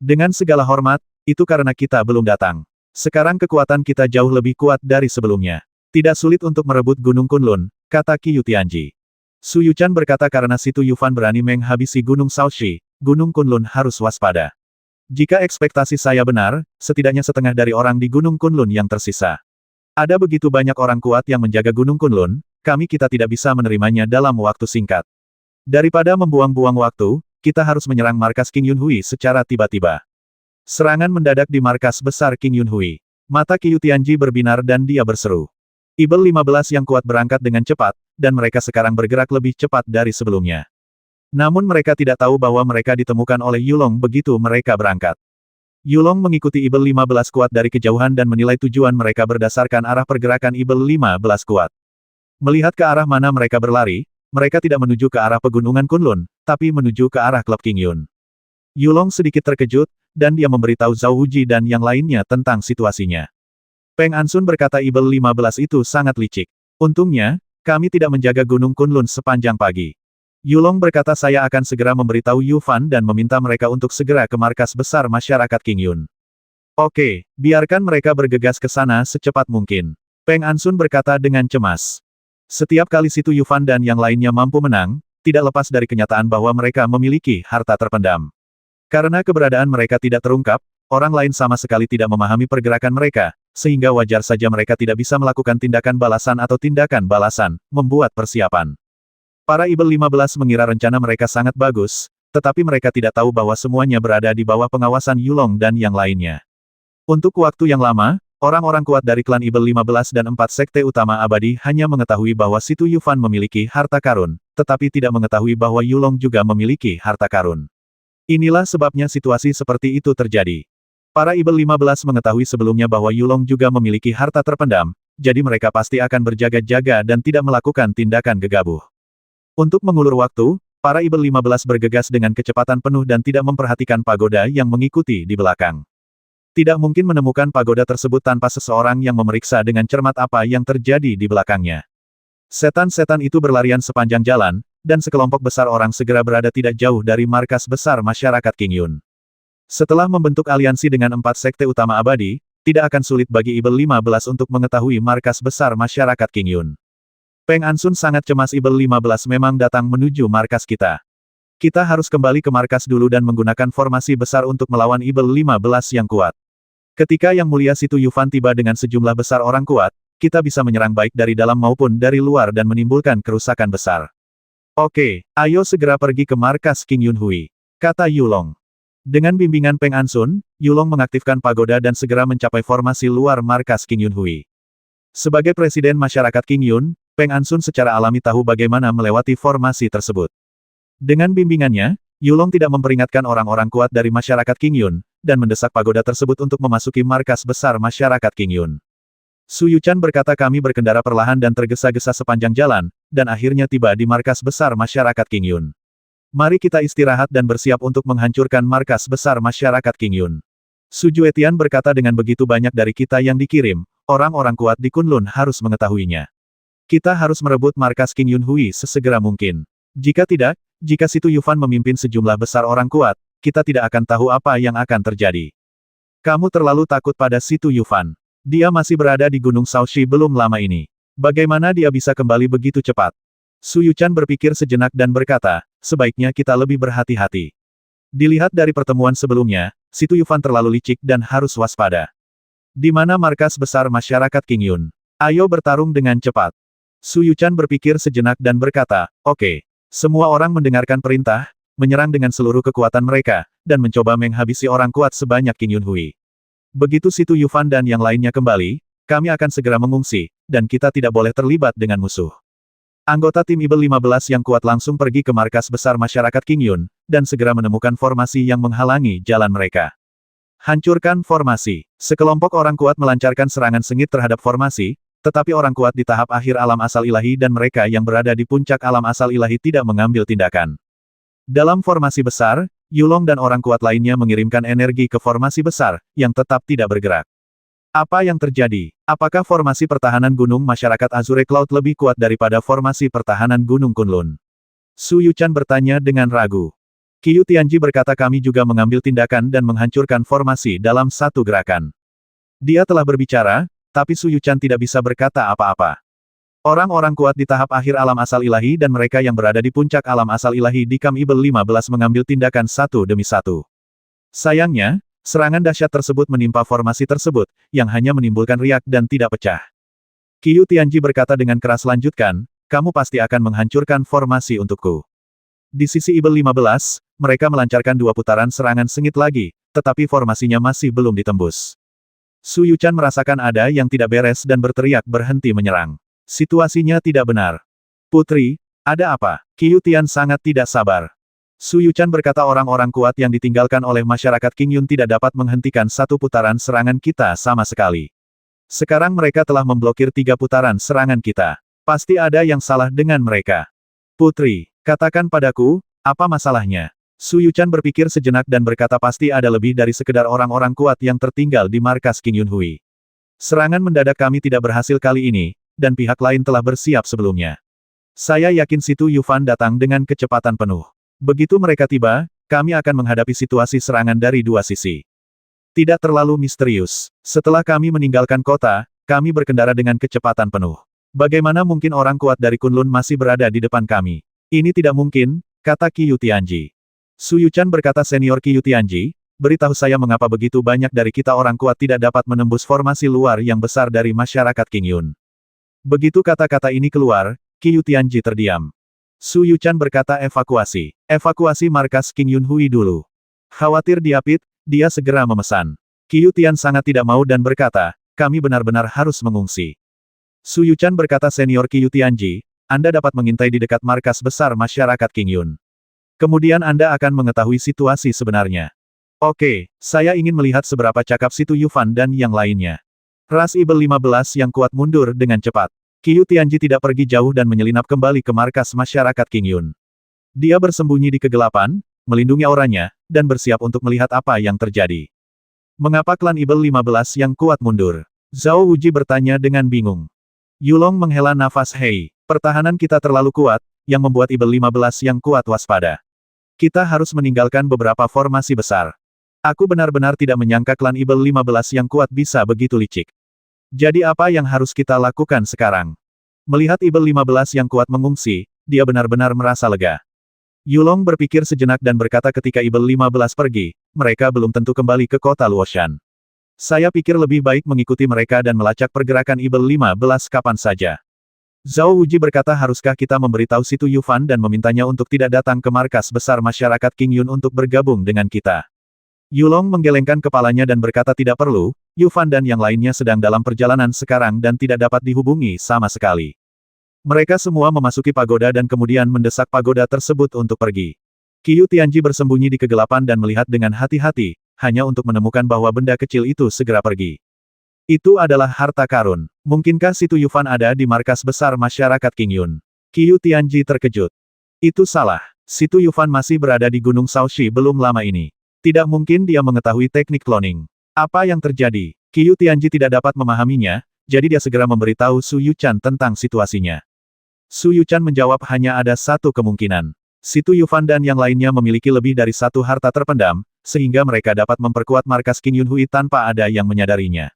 Dengan segala hormat, itu karena kita belum datang. Sekarang kekuatan kita jauh lebih kuat dari sebelumnya. Tidak sulit untuk merebut Gunung Kunlun, kata Qiu Tianji. Su Yuchan berkata karena Si Tu Yufan berani menghabisi Gunung Shaoxi, Gunung Kunlun harus waspada. Jika ekspektasi saya benar, setidaknya setengah dari orang di Gunung Kunlun yang tersisa. Ada begitu banyak orang kuat yang menjaga Gunung Kunlun, kita tidak bisa menerimanya dalam waktu singkat. Daripada membuang-buang waktu, kita harus menyerang markas King Yunhui secara tiba-tiba. Serangan mendadak di markas besar King Yunhui. Mata Qiu Tianji berbinar dan dia berseru. Ibel 15 yang kuat berangkat dengan cepat, dan mereka sekarang bergerak lebih cepat dari sebelumnya. Namun mereka tidak tahu bahwa mereka ditemukan oleh Yulong begitu mereka berangkat. Yulong mengikuti Ibel 15 kuat dari kejauhan dan menilai tujuan mereka berdasarkan arah pergerakan Ibel 15 kuat. Melihat ke arah mana mereka berlari, mereka tidak menuju ke arah pegunungan Kunlun, tapi menuju ke arah klub King Yun. Yulong sedikit terkejut, dan dia memberitahu Zhao Wuji dan yang lainnya tentang situasinya. Peng Ansun berkata Ibel 15 itu sangat licik. Untungnya, kami tidak menjaga Gunung Kunlun sepanjang pagi. Yulong berkata saya akan segera memberitahu Yu Fan dan meminta mereka untuk segera ke markas besar masyarakat King Yun. Oke, biarkan mereka bergegas ke sana secepat mungkin. Peng Ansun berkata dengan cemas. Setiap kali situ Yu Fan dan yang lainnya mampu menang, tidak lepas dari kenyataan bahwa mereka memiliki harta terpendam. Karena keberadaan mereka tidak terungkap, orang lain sama sekali tidak memahami pergerakan mereka, sehingga wajar saja mereka tidak bisa melakukan tindakan balasan atau tindakan balasan, membuat persiapan. Para Ibel 15 mengira rencana mereka sangat bagus, tetapi mereka tidak tahu bahwa semuanya berada di bawah pengawasan Yulong dan yang lainnya. Untuk waktu yang lama, orang-orang kuat dari klan Ibel 15 dan 4 sekte utama abadi hanya mengetahui bahwa Situ Yufan memiliki harta karun, tetapi tidak mengetahui bahwa Yulong juga memiliki harta karun. Inilah sebabnya situasi seperti itu terjadi. Para Ibel 15 mengetahui sebelumnya bahwa Yulong juga memiliki harta terpendam, jadi mereka pasti akan berjaga-jaga dan tidak melakukan tindakan gegabah. Untuk mengulur waktu, para Ibel 15 bergegas dengan kecepatan penuh dan tidak memperhatikan pagoda yang mengikuti di belakang. Tidak mungkin menemukan pagoda tersebut tanpa seseorang yang memeriksa dengan cermat apa yang terjadi di belakangnya. Setan-setan itu berlarian sepanjang jalan, dan sekelompok besar orang segera berada tidak jauh dari markas besar masyarakat King Yun. Setelah membentuk aliansi dengan 4 sekte utama abadi, tidak akan sulit bagi Ibel 15 untuk mengetahui markas besar masyarakat King Yun. Peng Ansun sangat cemas Ibel 15 memang datang menuju markas kita. Kita harus kembali ke markas dulu dan menggunakan formasi besar untuk melawan Ibel 15 yang kuat. Ketika Yang Mulia Situ Yufan tiba dengan sejumlah besar orang kuat, kita bisa menyerang baik dari dalam maupun dari luar dan menimbulkan kerusakan besar. Oke, ayo segera pergi ke markas King Yun Hui, kata Yulong. Dengan bimbingan Peng Ansun, Yulong mengaktifkan pagoda dan segera mencapai formasi luar markas King Yun Hui. Sebagai presiden masyarakat King Yun, Peng Ansun secara alami tahu bagaimana melewati formasi tersebut. Dengan bimbingannya, Yulong tidak memperingatkan orang-orang kuat dari masyarakat King Yun, dan mendesak pagoda tersebut untuk memasuki markas besar masyarakat King Yun. Su Yuchan berkata kami berkendara perlahan dan tergesa-gesa sepanjang jalan, dan akhirnya tiba di markas besar masyarakat King Yun. Mari kita istirahat dan bersiap untuk menghancurkan markas besar masyarakat King Yun. Su Juetian berkata dengan begitu banyak dari kita yang dikirim, orang-orang kuat di Kunlun harus mengetahuinya. Kita harus merebut markas King Yun Hui sesegera mungkin. Jika tidak, jika Situ Yufan memimpin sejumlah besar orang kuat, kita tidak akan tahu apa yang akan terjadi. Kamu terlalu takut pada Situ Yufan. Dia masih berada di Gunung Shaoxi belum lama ini. Bagaimana dia bisa kembali begitu cepat? Su Yuchan berpikir sejenak dan berkata, sebaiknya kita lebih berhati-hati. Dilihat dari pertemuan sebelumnya, Situ Yufan terlalu licik dan harus waspada. Di mana markas besar masyarakat King Yun? Ayo bertarung dengan cepat. Su Yuchan berpikir sejenak dan berkata, oke. Semua orang mendengarkan perintah, menyerang dengan seluruh kekuatan mereka, dan mencoba menghabisi orang kuat sebanyak King Yun Hui. Begitu Situ Yufan dan yang lainnya kembali, kami akan segera mengungsi, dan kita tidak boleh terlibat dengan musuh. Anggota tim Ibel 15 yang kuat langsung pergi ke markas besar masyarakat King Yun, dan segera menemukan formasi yang menghalangi jalan mereka. Hancurkan formasi. Sekelompok orang kuat melancarkan serangan sengit terhadap formasi, tetapi orang kuat di tahap akhir alam asal ilahi dan mereka yang berada di puncak alam asal ilahi tidak mengambil tindakan. Dalam formasi besar, Yulong dan orang kuat lainnya mengirimkan energi ke formasi besar, yang tetap tidak bergerak. Apa yang terjadi? Apakah formasi pertahanan gunung masyarakat Azure Cloud lebih kuat daripada formasi pertahanan gunung Kunlun? Su Yuchan bertanya dengan ragu. Qiu Tianji berkata kami juga mengambil tindakan dan menghancurkan formasi dalam satu gerakan. Dia telah berbicara, tapi Su Yuchan tidak bisa berkata apa-apa. Orang-orang kuat di tahap akhir alam asal ilahi dan mereka yang berada di puncak alam asal ilahi di Kam Ibel 15 mengambil tindakan satu demi satu. Sayangnya, serangan dahsyat tersebut menimpa formasi tersebut, yang hanya menimbulkan riak dan tidak pecah. Qiu Tianji berkata dengan keras lanjutkan, kamu pasti akan menghancurkan formasi untukku. Di sisi Ibel 15, mereka melancarkan 2 putaran serangan sengit lagi, tetapi formasinya masih belum ditembus. Su Yuchan merasakan ada yang tidak beres dan berteriak berhenti menyerang. Situasinya tidak benar. Putri, ada apa? Qiu Tian sangat tidak sabar. Su Yuchan berkata orang-orang kuat yang ditinggalkan oleh masyarakat King Yun tidak dapat menghentikan satu putaran serangan kita sama sekali. Sekarang mereka telah memblokir 3 putaran serangan kita. Pasti ada yang salah dengan mereka. Putri, katakan padaku, apa masalahnya? Su Yuchan berpikir sejenak dan berkata pasti ada lebih dari sekedar orang-orang kuat yang tertinggal di markas King Yunhui. Serangan mendadak kami tidak berhasil kali ini, dan pihak lain telah bersiap sebelumnya. Saya yakin Situ Yufan datang dengan kecepatan penuh. Begitu mereka tiba, kami akan menghadapi situasi serangan dari dua sisi. Tidak terlalu misterius. Setelah kami meninggalkan kota, kami berkendara dengan kecepatan penuh. Bagaimana mungkin orang kuat dari Kunlun masih berada di depan kami? Ini tidak mungkin, kata Qiyu Tianji. Su Yuchan berkata senior Qiyu Tianji, beritahu saya mengapa begitu banyak dari kita orang kuat tidak dapat menembus formasi luar yang besar dari masyarakat King Yun. Begitu kata-kata ini keluar, Qiyu Tianji terdiam. Su Yuchan berkata evakuasi. Evakuasi markas King Yunhui dulu. Khawatir diapit, dia segera memesan. Qiyu Tian sangat tidak mau dan berkata, kami benar-benar harus mengungsi. Su Yuchan berkata senior Qiyu Tianji, Anda dapat mengintai di dekat markas besar masyarakat King Yun. Kemudian Anda akan mengetahui situasi sebenarnya. Oke, saya ingin melihat seberapa cakap Situ Yufan dan yang lainnya. Ras Ibel 15 yang kuat mundur dengan cepat. Qiyu Tianji tidak pergi jauh dan menyelinap kembali ke markas masyarakat King Yun. Dia bersembunyi di kegelapan, melindungi auranya, dan bersiap untuk melihat apa yang terjadi. Mengapa klan Ibel 15 yang kuat mundur? Zhao Wuji bertanya dengan bingung. Yulong menghela nafas hei, pertahanan kita terlalu kuat, yang membuat Ibel 15 yang kuat waspada. Kita harus meninggalkan beberapa formasi besar. Aku benar-benar tidak menyangka klan Ibel 15 yang kuat bisa begitu licik. Jadi apa yang harus kita lakukan sekarang? Melihat Ibel 15 yang kuat mengungsi, dia benar-benar merasa lega. Yulong berpikir sejenak dan berkata ketika Ibel 15 pergi, mereka belum tentu kembali ke kota Luoshan. Saya pikir lebih baik mengikuti mereka dan melacak pergerakan Ibel 15 kapan saja. Zhao Wuji berkata haruskah kita memberitahu Situ Yufan dan memintanya untuk tidak datang ke markas besar masyarakat King Yun untuk bergabung dengan kita. Yulong menggelengkan kepalanya dan berkata tidak perlu, Yufan dan yang lainnya sedang dalam perjalanan sekarang dan tidak dapat dihubungi sama sekali. Mereka semua memasuki pagoda dan kemudian mendesak pagoda tersebut untuk pergi. Qiyu Tianji bersembunyi di kegelapan dan melihat dengan hati-hati, hanya untuk menemukan bahwa benda kecil itu segera pergi. Itu adalah harta karun. Mungkinkah Situ Yufan ada di markas besar masyarakat King Yun? Qiyu Tianji terkejut. Itu salah. Situ Yufan masih berada di Gunung Shaoxi belum lama ini. Tidak mungkin dia mengetahui teknik cloning. Apa yang terjadi? Qiyu Tianji tidak dapat memahaminya, jadi dia segera memberitahu Su Yuchan tentang situasinya. Su Yuchan menjawab hanya ada satu kemungkinan. Situ Yufan dan yang lainnya memiliki lebih dari satu harta terpendam, sehingga mereka dapat memperkuat markas King Yunhui tanpa ada yang menyadarinya.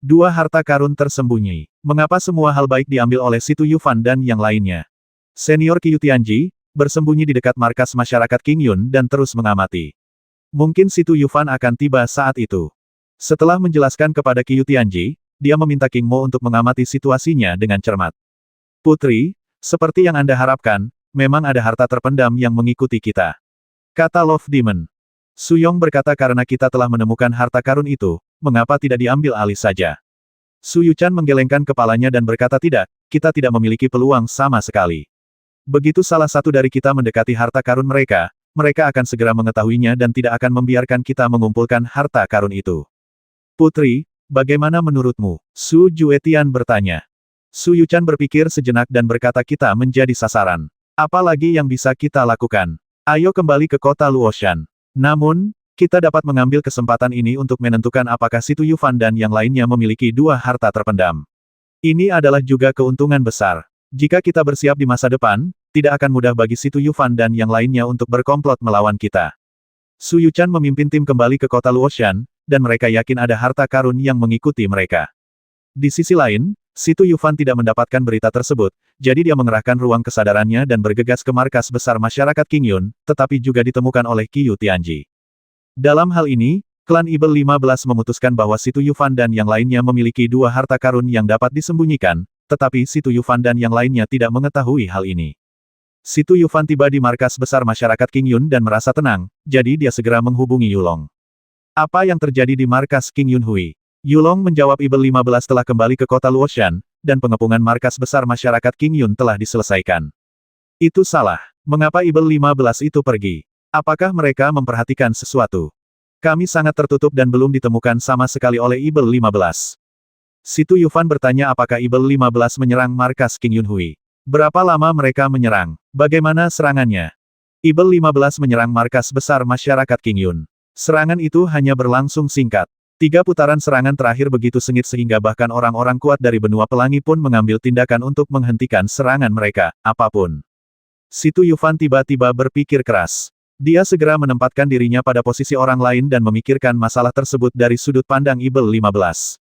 Dua harta karun tersembunyi. Mengapa semua hal baik diambil oleh Situ Yufan dan yang lainnya? Senior Qiyu Tianji, bersembunyi di dekat markas masyarakat King Yun dan terus mengamati. Mungkin Situ Yufan akan tiba saat itu. Setelah menjelaskan kepada Qiyu Tianji, dia meminta King Mo untuk mengamati situasinya dengan cermat. Putri, seperti yang Anda harapkan, memang ada harta terpendam yang mengikuti kita. Kata Love Demon. Su Yong berkata karena kita telah menemukan harta karun itu, mengapa tidak diambil alih saja? Su Yuchan menggelengkan kepalanya dan berkata tidak, kita tidak memiliki peluang sama sekali. Begitu salah satu dari kita mendekati harta karun mereka, mereka akan segera mengetahuinya dan tidak akan membiarkan kita mengumpulkan harta karun itu. Putri, bagaimana menurutmu? Su Juetian bertanya. Su Yuchan berpikir sejenak dan berkata kita menjadi sasaran. Apalagi yang bisa kita lakukan? Ayo kembali ke kota Luoshan. Namun, kita dapat mengambil kesempatan ini untuk menentukan apakah Situ Yufan dan yang lainnya memiliki dua harta terpendam. Ini adalah juga keuntungan besar. Jika kita bersiap di masa depan, tidak akan mudah bagi Situ Yufan dan yang lainnya untuk berkomplot melawan kita. Su Yuchan memimpin tim kembali ke kota Luoshan, dan mereka yakin ada harta karun yang mengikuti mereka. Di sisi lain, Situ Yufan tidak mendapatkan berita tersebut, jadi dia mengerahkan ruang kesadarannya dan bergegas ke markas besar masyarakat King Yun, tetapi juga ditemukan oleh Qiyu Tianji. Dalam hal ini, klan Ibel 15 memutuskan bahwa Situ Yufan dan yang lainnya memiliki dua harta karun yang dapat disembunyikan, tetapi Situ Yufan dan yang lainnya tidak mengetahui hal ini. Situ Yufan tiba di markas besar masyarakat King Yun dan merasa tenang, jadi dia segera menghubungi Yulong. Apa yang terjadi di markas King Yunhui? Yulong menjawab Ibel 15 telah kembali ke kota Luoshan, dan pengepungan markas besar masyarakat King Yun telah diselesaikan. Itu salah. Mengapa Ibel 15 itu pergi? Apakah mereka memperhatikan sesuatu? Kami sangat tertutup dan belum ditemukan sama sekali oleh Ibel 15. Situ Yufan bertanya apakah Ibel 15 menyerang markas King Yunhui. Berapa lama mereka menyerang? Bagaimana serangannya? Ibel 15 menyerang markas besar masyarakat King Yun. Serangan itu hanya berlangsung singkat. 3 putaran serangan terakhir begitu sengit sehingga bahkan orang-orang kuat dari benua pelangi pun mengambil tindakan untuk menghentikan serangan mereka, apapun. Si Tu Yufan tiba-tiba berpikir keras. Dia segera menempatkan dirinya pada posisi orang lain dan memikirkan masalah tersebut dari sudut pandang Ibel 15.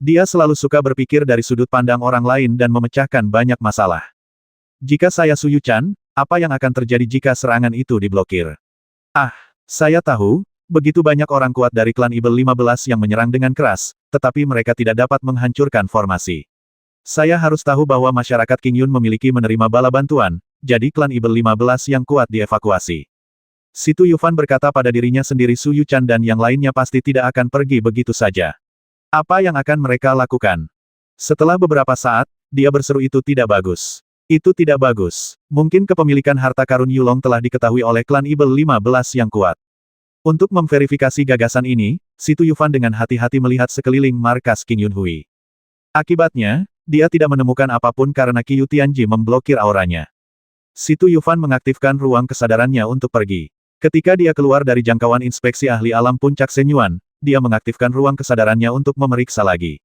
Dia selalu suka berpikir dari sudut pandang orang lain dan memecahkan banyak masalah. Jika saya Su Yuchan, apa yang akan terjadi jika serangan itu diblokir? Ah, saya tahu, begitu banyak orang kuat dari klan Ibel 15 yang menyerang dengan keras, tetapi mereka tidak dapat menghancurkan formasi. Saya harus tahu bahwa masyarakat King Yun memiliki menerima bala bantuan, jadi klan Ibel 15 yang kuat dievakuasi. Si Tu Yufan berkata pada dirinya sendiri Su Yuchan dan yang lainnya pasti tidak akan pergi begitu saja. Apa yang akan mereka lakukan? Setelah beberapa saat, dia berseru itu tidak bagus. Itu tidak bagus. Mungkin kepemilikan harta karun Yulong telah diketahui oleh klan Ibel 15 yang kuat. Untuk memverifikasi gagasan ini, Si Tu Yufan dengan hati-hati melihat sekeliling markas King Yun Hui. Akibatnya, dia tidak menemukan apapun karena Qiu Tianji memblokir auranya. Si Tu Yufan mengaktifkan ruang kesadarannya untuk pergi. Ketika dia keluar dari jangkauan inspeksi ahli alam puncak Shenyuan, dia mengaktifkan ruang kesadarannya untuk memeriksa lagi.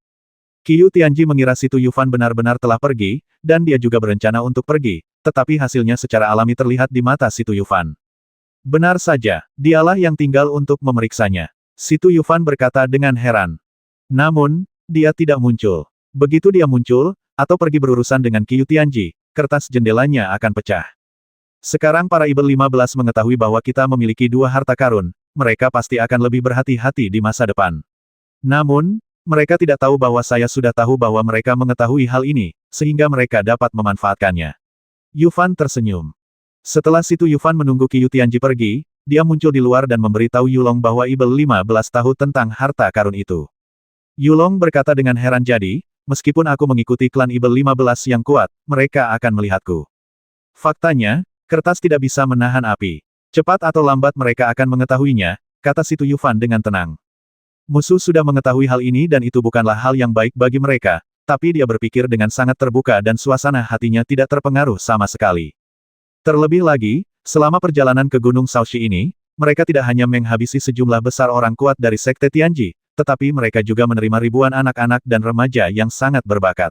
Qiu Tianji mengira Si Tu Yufan benar-benar telah pergi, dan dia juga berencana untuk pergi, tetapi hasilnya secara alami terlihat di mata Si Tu Yufan. Benar saja, dialah yang tinggal untuk memeriksanya. Si Tu Yufan berkata dengan heran. Namun, dia tidak muncul. Begitu dia muncul, atau pergi berurusan dengan Qiu Tianji, kertas jendelanya akan pecah. Sekarang para Ibel 15 mengetahui bahwa kita memiliki 2 harta karun, mereka pasti akan lebih berhati-hati di masa depan. Namun, mereka tidak tahu bahwa saya sudah tahu bahwa mereka mengetahui hal ini, sehingga mereka dapat memanfaatkannya. Yufan tersenyum. Setelah Si Tu Yufan menunggu Qiu Tianji pergi, dia muncul di luar dan memberitahu Yulong bahwa Ibel 15 tahu tentang harta karun itu. Yulong berkata dengan heran jadi, meskipun aku mengikuti klan Ibel 15 yang kuat, mereka akan melihatku. Faktanya, kertas tidak bisa menahan api. Cepat atau lambat mereka akan mengetahuinya, kata Si Tu Yufan dengan tenang. Musuh sudah mengetahui hal ini dan itu bukanlah hal yang baik bagi mereka, tapi dia berpikir dengan sangat terbuka dan suasana hatinya tidak terpengaruh sama sekali. Terlebih lagi, selama perjalanan ke Gunung Shaoxi ini, mereka tidak hanya menghabisi sejumlah besar orang kuat dari Sekte Tianji, tetapi mereka juga menerima ribuan anak-anak dan remaja yang sangat berbakat.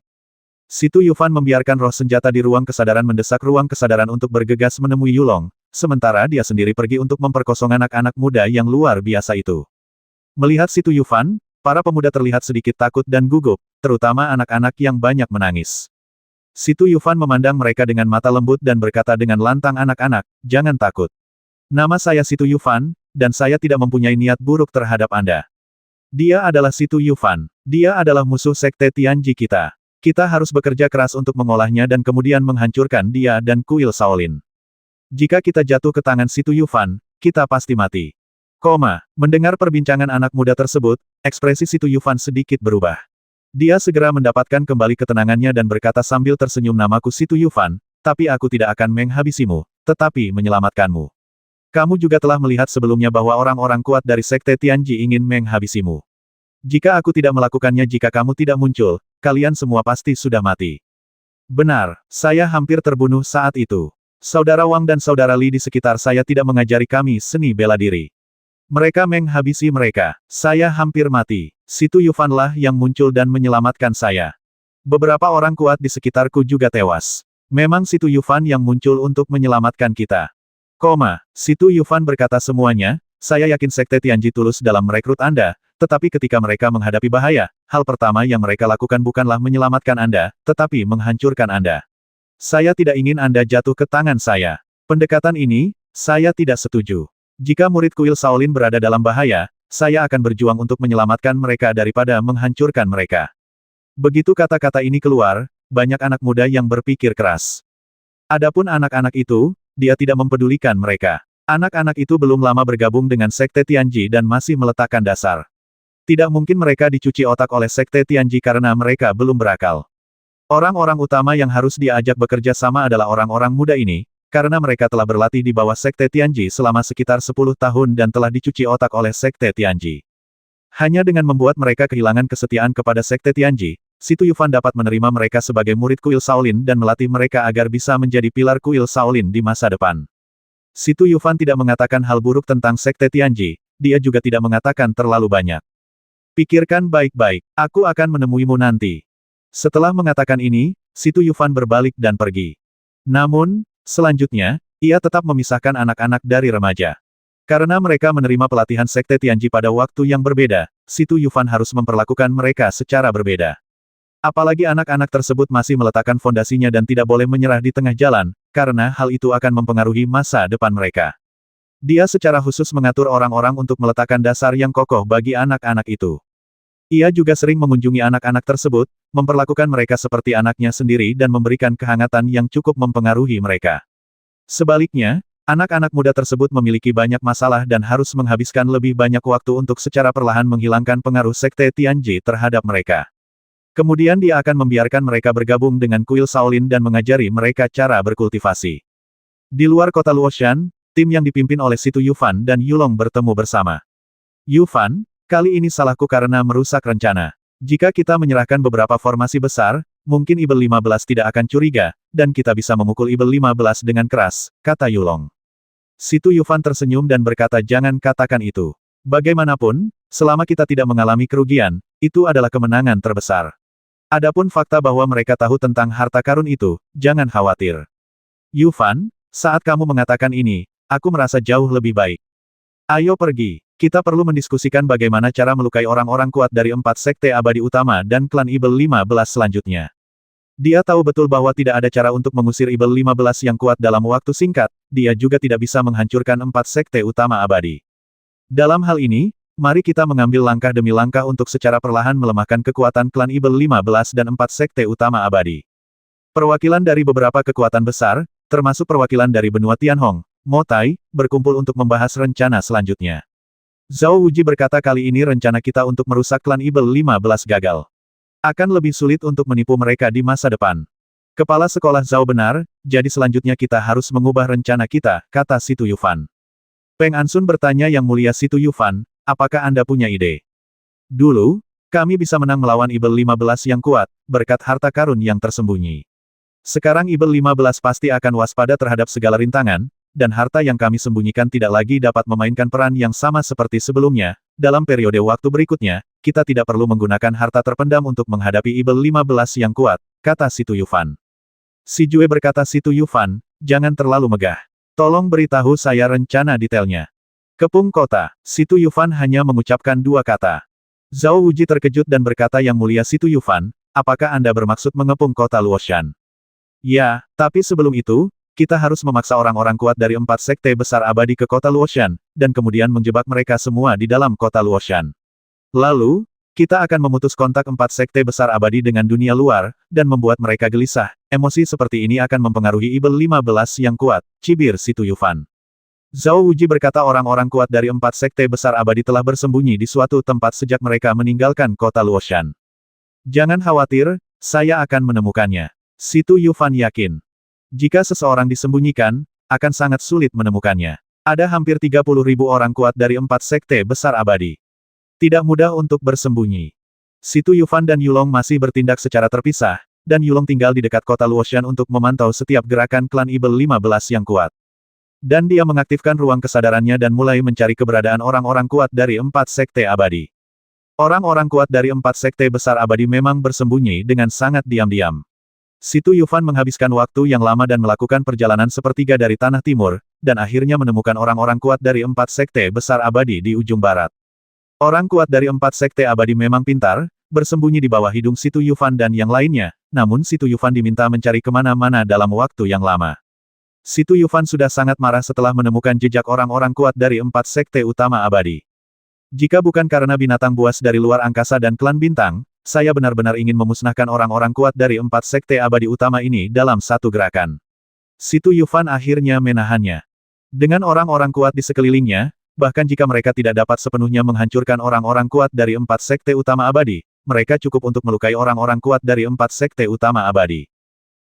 Si Tu Yufan membiarkan roh senjata di ruang kesadaran mendesak ruang kesadaran untuk bergegas menemui Yulong, sementara dia sendiri pergi untuk memperkosong anak-anak muda yang luar biasa itu. Melihat Si Tu Yufan, para pemuda terlihat sedikit takut dan gugup, terutama anak-anak yang banyak menangis. Si Tu Yufan memandang mereka dengan mata lembut dan berkata dengan lantang anak-anak, jangan takut. Nama saya Si Tu Yufan, dan saya tidak mempunyai niat buruk terhadap Anda. Dia adalah Si Tu Yufan. Dia adalah musuh Sekte Tianji kita. Kita harus bekerja keras untuk mengolahnya dan kemudian menghancurkan dia dan kuil Shaolin. Jika kita jatuh ke tangan Si Tu Yufan, kita pasti mati. Mendengar perbincangan anak muda tersebut, ekspresi Si Tu Yufan sedikit berubah. Dia segera mendapatkan kembali ketenangannya dan berkata sambil tersenyum namaku Si Tu Yufan, tapi aku tidak akan menghabisimu, tetapi menyelamatkanmu. Kamu juga telah melihat sebelumnya bahwa orang-orang kuat dari Sekte Tianji ingin menghabisimu. Jika aku tidak melakukannya jika kamu tidak muncul, kalian semua pasti sudah mati. Benar, saya hampir terbunuh saat itu. Saudara Wang dan Saudara Li di sekitar saya tidak mengajari kami seni bela diri. Mereka menghabisi mereka. Saya hampir mati. Si Tu Yufanlah yang muncul dan menyelamatkan saya. Beberapa orang kuat di sekitarku juga tewas. Memang Si Tu Yufan yang muncul untuk menyelamatkan kita. Si Tu Yufan berkata semuanya, saya yakin Sekte Tianji tulus dalam merekrut Anda, tetapi ketika mereka menghadapi bahaya, hal pertama yang mereka lakukan bukanlah menyelamatkan Anda, tetapi menghancurkan Anda. Saya tidak ingin Anda jatuh ke tangan saya. Pendekatan ini, saya tidak setuju. Jika murid kuil Shaolin berada dalam bahaya, saya akan berjuang untuk menyelamatkan mereka daripada menghancurkan mereka. Begitu kata-kata ini keluar, banyak anak muda yang berpikir keras. Adapun anak-anak itu, dia tidak mempedulikan mereka. Anak-anak itu belum lama bergabung dengan Sekte Tianji dan masih meletakkan dasar. Tidak mungkin mereka dicuci otak oleh Sekte Tianji karena mereka belum berakal. Orang-orang utama yang harus diajak bekerja sama adalah orang-orang muda ini, karena mereka telah berlatih di bawah Sekte Tianji selama sekitar 10 tahun dan telah dicuci otak oleh Sekte Tianji. Hanya dengan membuat mereka kehilangan kesetiaan kepada Sekte Tianji, Si Tu Yufan dapat menerima mereka sebagai murid kuil Shaolin dan melatih mereka agar bisa menjadi pilar kuil Shaolin di masa depan. Situ Yufan tidak mengatakan hal buruk tentang Sekte Tianji, dia juga tidak mengatakan terlalu banyak. Pikirkan baik-baik, aku akan menemuimu nanti. Setelah mengatakan ini, Situ Yufan berbalik dan pergi. Namun, selanjutnya, ia tetap memisahkan anak-anak dari remaja. Karena mereka menerima pelatihan Sekte Tianji pada waktu yang berbeda, Situ Yufan harus memperlakukan mereka secara berbeda. Apalagi anak-anak tersebut masih meletakkan fondasinya dan tidak boleh menyerah di tengah jalan, karena hal itu akan mempengaruhi masa depan mereka. Dia secara khusus mengatur orang-orang untuk meletakkan dasar yang kokoh bagi anak-anak itu. Ia juga sering mengunjungi anak-anak tersebut, memperlakukan mereka seperti anaknya sendiri dan memberikan kehangatan yang cukup mempengaruhi mereka. Sebaliknya, anak-anak muda tersebut memiliki banyak masalah dan harus menghabiskan lebih banyak waktu untuk secara perlahan menghilangkan pengaruh Sekte Tianji terhadap mereka. Kemudian dia akan membiarkan mereka bergabung dengan kuil Shaolin dan mengajari mereka cara berkultivasi. Di luar kota Luoshan, tim yang dipimpin oleh Situ Yufan dan Yulong bertemu bersama. Yufan, kali ini salahku karena merusak rencana. Jika kita menyerahkan beberapa formasi besar, mungkin Ibel 15 tidak akan curiga, dan kita bisa memukul Ibel 15 dengan keras, kata Yulong. Situ Yufan tersenyum dan berkata jangan katakan itu. Bagaimanapun, selama kita tidak mengalami kerugian, itu adalah kemenangan terbesar. Adapun fakta bahwa mereka tahu tentang harta karun itu, jangan khawatir. Yufan, saat kamu mengatakan ini, aku merasa jauh lebih baik. Ayo pergi, kita perlu mendiskusikan bagaimana cara melukai orang-orang kuat dari 4 sekte abadi utama dan klan Ibel 15 selanjutnya. Dia tahu betul bahwa tidak ada cara untuk mengusir Ibel 15 yang kuat dalam waktu singkat, dia juga tidak bisa menghancurkan 4 sekte utama abadi. Dalam hal ini, mari kita mengambil langkah demi langkah untuk secara perlahan melemahkan kekuatan klan Ibel 15 dan 4 sekte utama abadi. Perwakilan dari beberapa kekuatan besar, termasuk perwakilan dari benua Tianhong, Mo Tai, berkumpul untuk membahas rencana selanjutnya. Zhao Wuji berkata kali ini rencana kita untuk merusak klan Ibel 15 gagal. Akan lebih sulit untuk menipu mereka di masa depan. Kepala sekolah Zhao benar, jadi selanjutnya kita harus mengubah rencana kita, kata Situ Yufan. Peng Ansun bertanya Yang Mulia Situ Yufan, apakah Anda punya ide? Dulu, kami bisa menang melawan Ibel 15 yang kuat, berkat harta karun yang tersembunyi. Sekarang Ibel 15 pasti akan waspada terhadap segala rintangan, dan harta yang kami sembunyikan tidak lagi dapat memainkan peran yang sama seperti sebelumnya. Dalam periode waktu berikutnya, kita tidak perlu menggunakan harta terpendam untuk menghadapi Ibel 15 yang kuat, kata Situ Yufan. Si Jue berkata Situ Yufan, jangan terlalu megah. Tolong beritahu saya rencana detailnya. Kepung kota, Situ Yufan hanya mengucapkan 2 kata. Zhao Wuji terkejut dan berkata Yang Mulia Situ Yufan, apakah Anda bermaksud mengepung kota Luoshan? Ya, tapi sebelum itu, kita harus memaksa orang-orang kuat dari 4 sekte besar abadi ke kota Luoshan, dan kemudian menjebak mereka semua di dalam kota Luoshan. Lalu, kita akan memutus kontak 4 sekte besar abadi dengan dunia luar, dan membuat mereka gelisah. Emosi seperti ini akan mempengaruhi Ibel 15 yang kuat, cibir Situ Yufan. Zhao Wuji berkata orang-orang kuat dari 4 sekte besar abadi telah bersembunyi di suatu tempat sejak mereka meninggalkan kota Luoshan. Jangan khawatir, saya akan menemukannya. Situ Yufan yakin. Jika seseorang disembunyikan, akan sangat sulit menemukannya. Ada hampir 30.000 orang kuat dari 4 sekte besar abadi. Tidak mudah untuk bersembunyi. Situ Yufan dan Yulong masih bertindak secara terpisah, dan Yulong tinggal di dekat kota Luoshan untuk memantau setiap gerakan klan Ibel 15 yang kuat. Dan dia mengaktifkan ruang kesadarannya dan mulai mencari keberadaan orang-orang kuat dari 4 sekte abadi. Orang-orang kuat dari 4 sekte besar abadi memang bersembunyi dengan sangat diam-diam. Situ Yufan menghabiskan waktu yang lama dan melakukan perjalanan sepertiga dari tanah timur, dan akhirnya menemukan orang-orang kuat dari 4 sekte besar abadi di ujung barat. Orang kuat dari 4 sekte abadi memang pintar, bersembunyi di bawah hidung Situ Yufan dan yang lainnya, namun Situ Yufan diminta mencari kemana-mana dalam waktu yang lama. Situ Yufan sudah sangat marah setelah menemukan jejak orang-orang kuat dari 4 sekte utama abadi. Jika bukan karena binatang buas dari luar angkasa dan klan bintang, saya benar-benar ingin memusnahkan orang-orang kuat dari 4 sekte abadi utama ini dalam satu gerakan. Situ Yufan akhirnya menahannya. Dengan orang-orang kuat di sekelilingnya, bahkan jika mereka tidak dapat sepenuhnya menghancurkan orang-orang kuat dari 4 sekte utama abadi, mereka cukup untuk melukai orang-orang kuat dari 4 sekte utama abadi.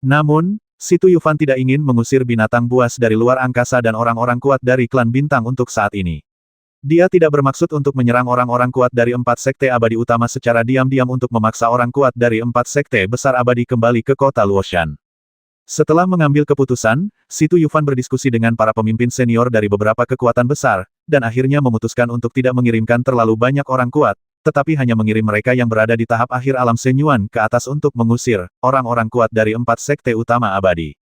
Namun, Situ Yufan tidak ingin mengusir binatang buas dari luar angkasa dan orang-orang kuat dari klan bintang untuk saat ini. Dia tidak bermaksud untuk menyerang orang-orang kuat dari 4 sekte abadi utama secara diam-diam untuk memaksa orang kuat dari 4 sekte besar abadi kembali ke kota Luoshan. Setelah mengambil keputusan, Situ Yufan berdiskusi dengan para pemimpin senior dari beberapa kekuatan besar, dan akhirnya memutuskan untuk tidak mengirimkan terlalu banyak orang kuat, tetapi hanya mengirim mereka yang berada di tahap akhir alam Senyuan ke atas untuk mengusir orang-orang kuat dari 4 sekte utama abadi.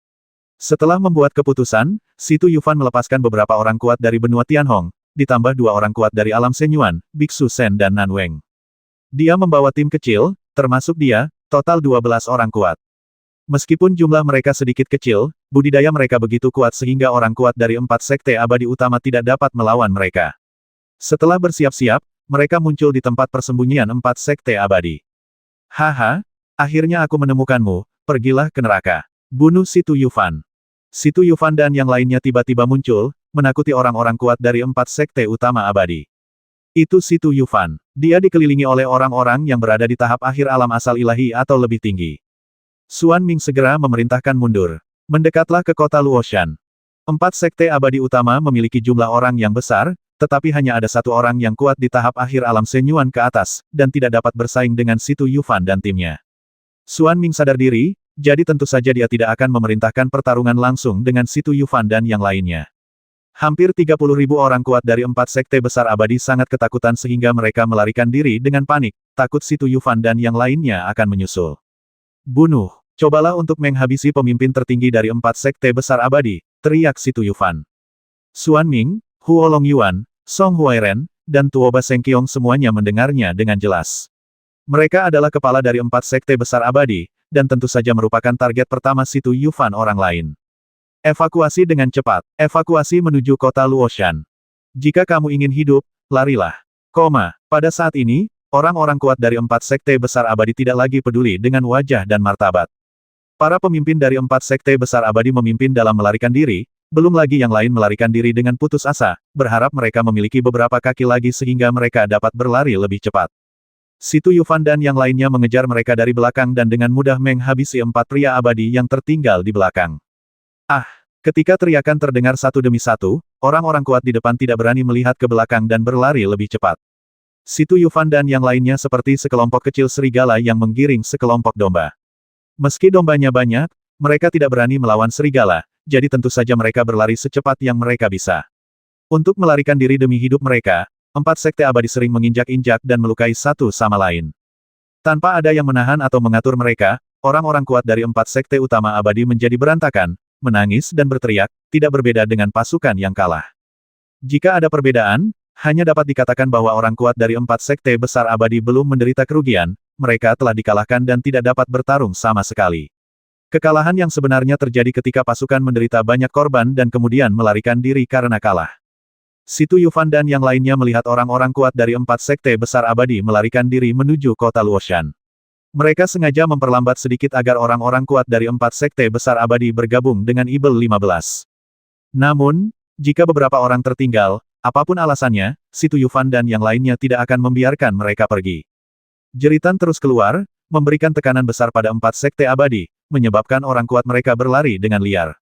Setelah membuat keputusan, Situ Yufan melepaskan beberapa orang kuat dari benua Tianhong, ditambah 2 orang kuat dari alam Senyuan, Biksu Sen dan Nanweng. Dia membawa tim kecil, termasuk dia, total 12 orang kuat. Meskipun jumlah mereka sedikit kecil, budidaya mereka begitu kuat sehingga orang kuat dari 4 sekte abadi utama tidak dapat melawan mereka. Setelah bersiap-siap, mereka muncul di tempat persembunyian 4 sekte abadi. Haha, akhirnya aku menemukanmu, pergilah ke neraka. Bunuh Situ Yufan. Situ Yufan dan yang lainnya tiba-tiba muncul, menakuti orang-orang kuat dari 4 sekte utama abadi. Itu Situ Yufan. Dia dikelilingi oleh orang-orang yang berada di tahap akhir alam asal ilahi atau lebih tinggi. Xuan Ming segera memerintahkan mundur. Mendekatlah ke kota Luoshan. 4 sekte abadi utama memiliki jumlah orang yang besar, tetapi hanya ada 1 orang yang kuat di tahap akhir alam Senyuan ke atas, dan tidak dapat bersaing dengan Situ Yufan dan timnya. Xuan Ming sadar diri, jadi tentu saja dia tidak akan memerintahkan pertarungan langsung dengan Situ Yufan dan yang lainnya. Hampir 30.000 orang kuat dari 4 sekte besar abadi sangat ketakutan sehingga mereka melarikan diri dengan panik, takut Situ Yufan dan yang lainnya akan menyusul. Bunuh! Cobalah untuk menghabisi pemimpin tertinggi dari 4 sekte besar abadi, teriak Situ Yufan. Xuan Ming, Huo Longyuan, Song Huairen, dan Tuoba Sengqiong semuanya mendengarnya dengan jelas. Mereka adalah kepala dari 4 sekte besar abadi, dan tentu saja merupakan target pertama Situ Yufan orang lain. Evakuasi dengan cepat. Evakuasi menuju kota Luoshan. Jika kamu ingin hidup, larilah. Pada saat ini, orang-orang kuat dari 4 sekte besar abadi tidak lagi peduli dengan wajah dan martabat. Para pemimpin dari 4 sekte besar abadi memimpin dalam melarikan diri, belum lagi yang lain melarikan diri dengan putus asa, berharap mereka memiliki beberapa kaki lagi sehingga mereka dapat berlari lebih cepat. Situ Yufan dan yang lainnya mengejar mereka dari belakang dan dengan mudah menghabisi 4 pria abadi yang tertinggal di belakang. Ketika teriakan terdengar satu demi satu, orang-orang kuat di depan tidak berani melihat ke belakang dan berlari lebih cepat. Situ Yufan dan yang lainnya seperti sekelompok kecil serigala yang menggiring sekelompok domba. Meski dombanya banyak, mereka tidak berani melawan serigala, jadi tentu saja mereka berlari secepat yang mereka bisa. Untuk melarikan diri demi hidup mereka, 4 sekte abadi sering menginjak-injak dan melukai satu sama lain. Tanpa ada yang menahan atau mengatur mereka, orang-orang kuat dari 4 sekte utama abadi menjadi berantakan, menangis dan berteriak, tidak berbeda dengan pasukan yang kalah. Jika ada perbedaan, hanya dapat dikatakan bahwa orang kuat dari 4 sekte besar abadi belum menderita kerugian, mereka telah dikalahkan dan tidak dapat bertarung sama sekali. Kekalahan yang sebenarnya terjadi ketika pasukan menderita banyak korban dan kemudian melarikan diri karena kalah. Situ Yufan dan yang lainnya melihat orang-orang kuat dari 4 sekte besar abadi melarikan diri menuju kota Luoshan. Mereka sengaja memperlambat sedikit agar orang-orang kuat dari 4 sekte besar abadi bergabung dengan Ibel 15. Namun, jika beberapa orang tertinggal, apapun alasannya, Situ Yufan dan yang lainnya tidak akan membiarkan mereka pergi. Jeritan terus keluar, memberikan tekanan besar pada 4 sekte abadi, menyebabkan orang kuat mereka berlari dengan liar.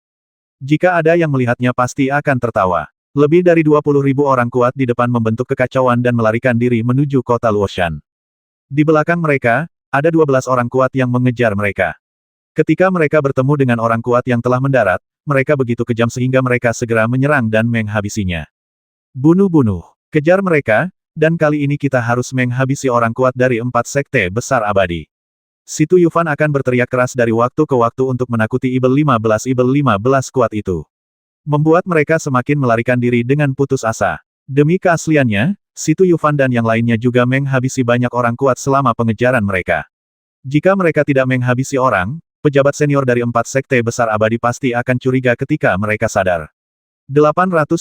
Jika ada yang melihatnya pasti akan tertawa. Lebih dari 20.000 orang kuat di depan membentuk kekacauan dan melarikan diri menuju kota Luoshan. Di belakang mereka, ada 12 orang kuat yang mengejar mereka. Ketika mereka bertemu dengan orang kuat yang telah mendarat, mereka begitu kejam sehingga mereka segera menyerang dan menghabisinya. Bunuh-bunuh, kejar mereka, dan kali ini kita harus menghabisi orang kuat dari 4 sekte besar abadi. Situ Yufan akan berteriak keras dari waktu ke waktu untuk menakuti Ibel 15 kuat itu. Membuat mereka semakin melarikan diri dengan putus asa. Demi keasliannya, Situ Yufan dan yang lainnya juga menghabisi banyak orang kuat selama pengejaran mereka. Jika mereka tidak menghabisi orang, pejabat senior dari 4 sekte besar abadi pasti akan curiga ketika mereka sadar. 890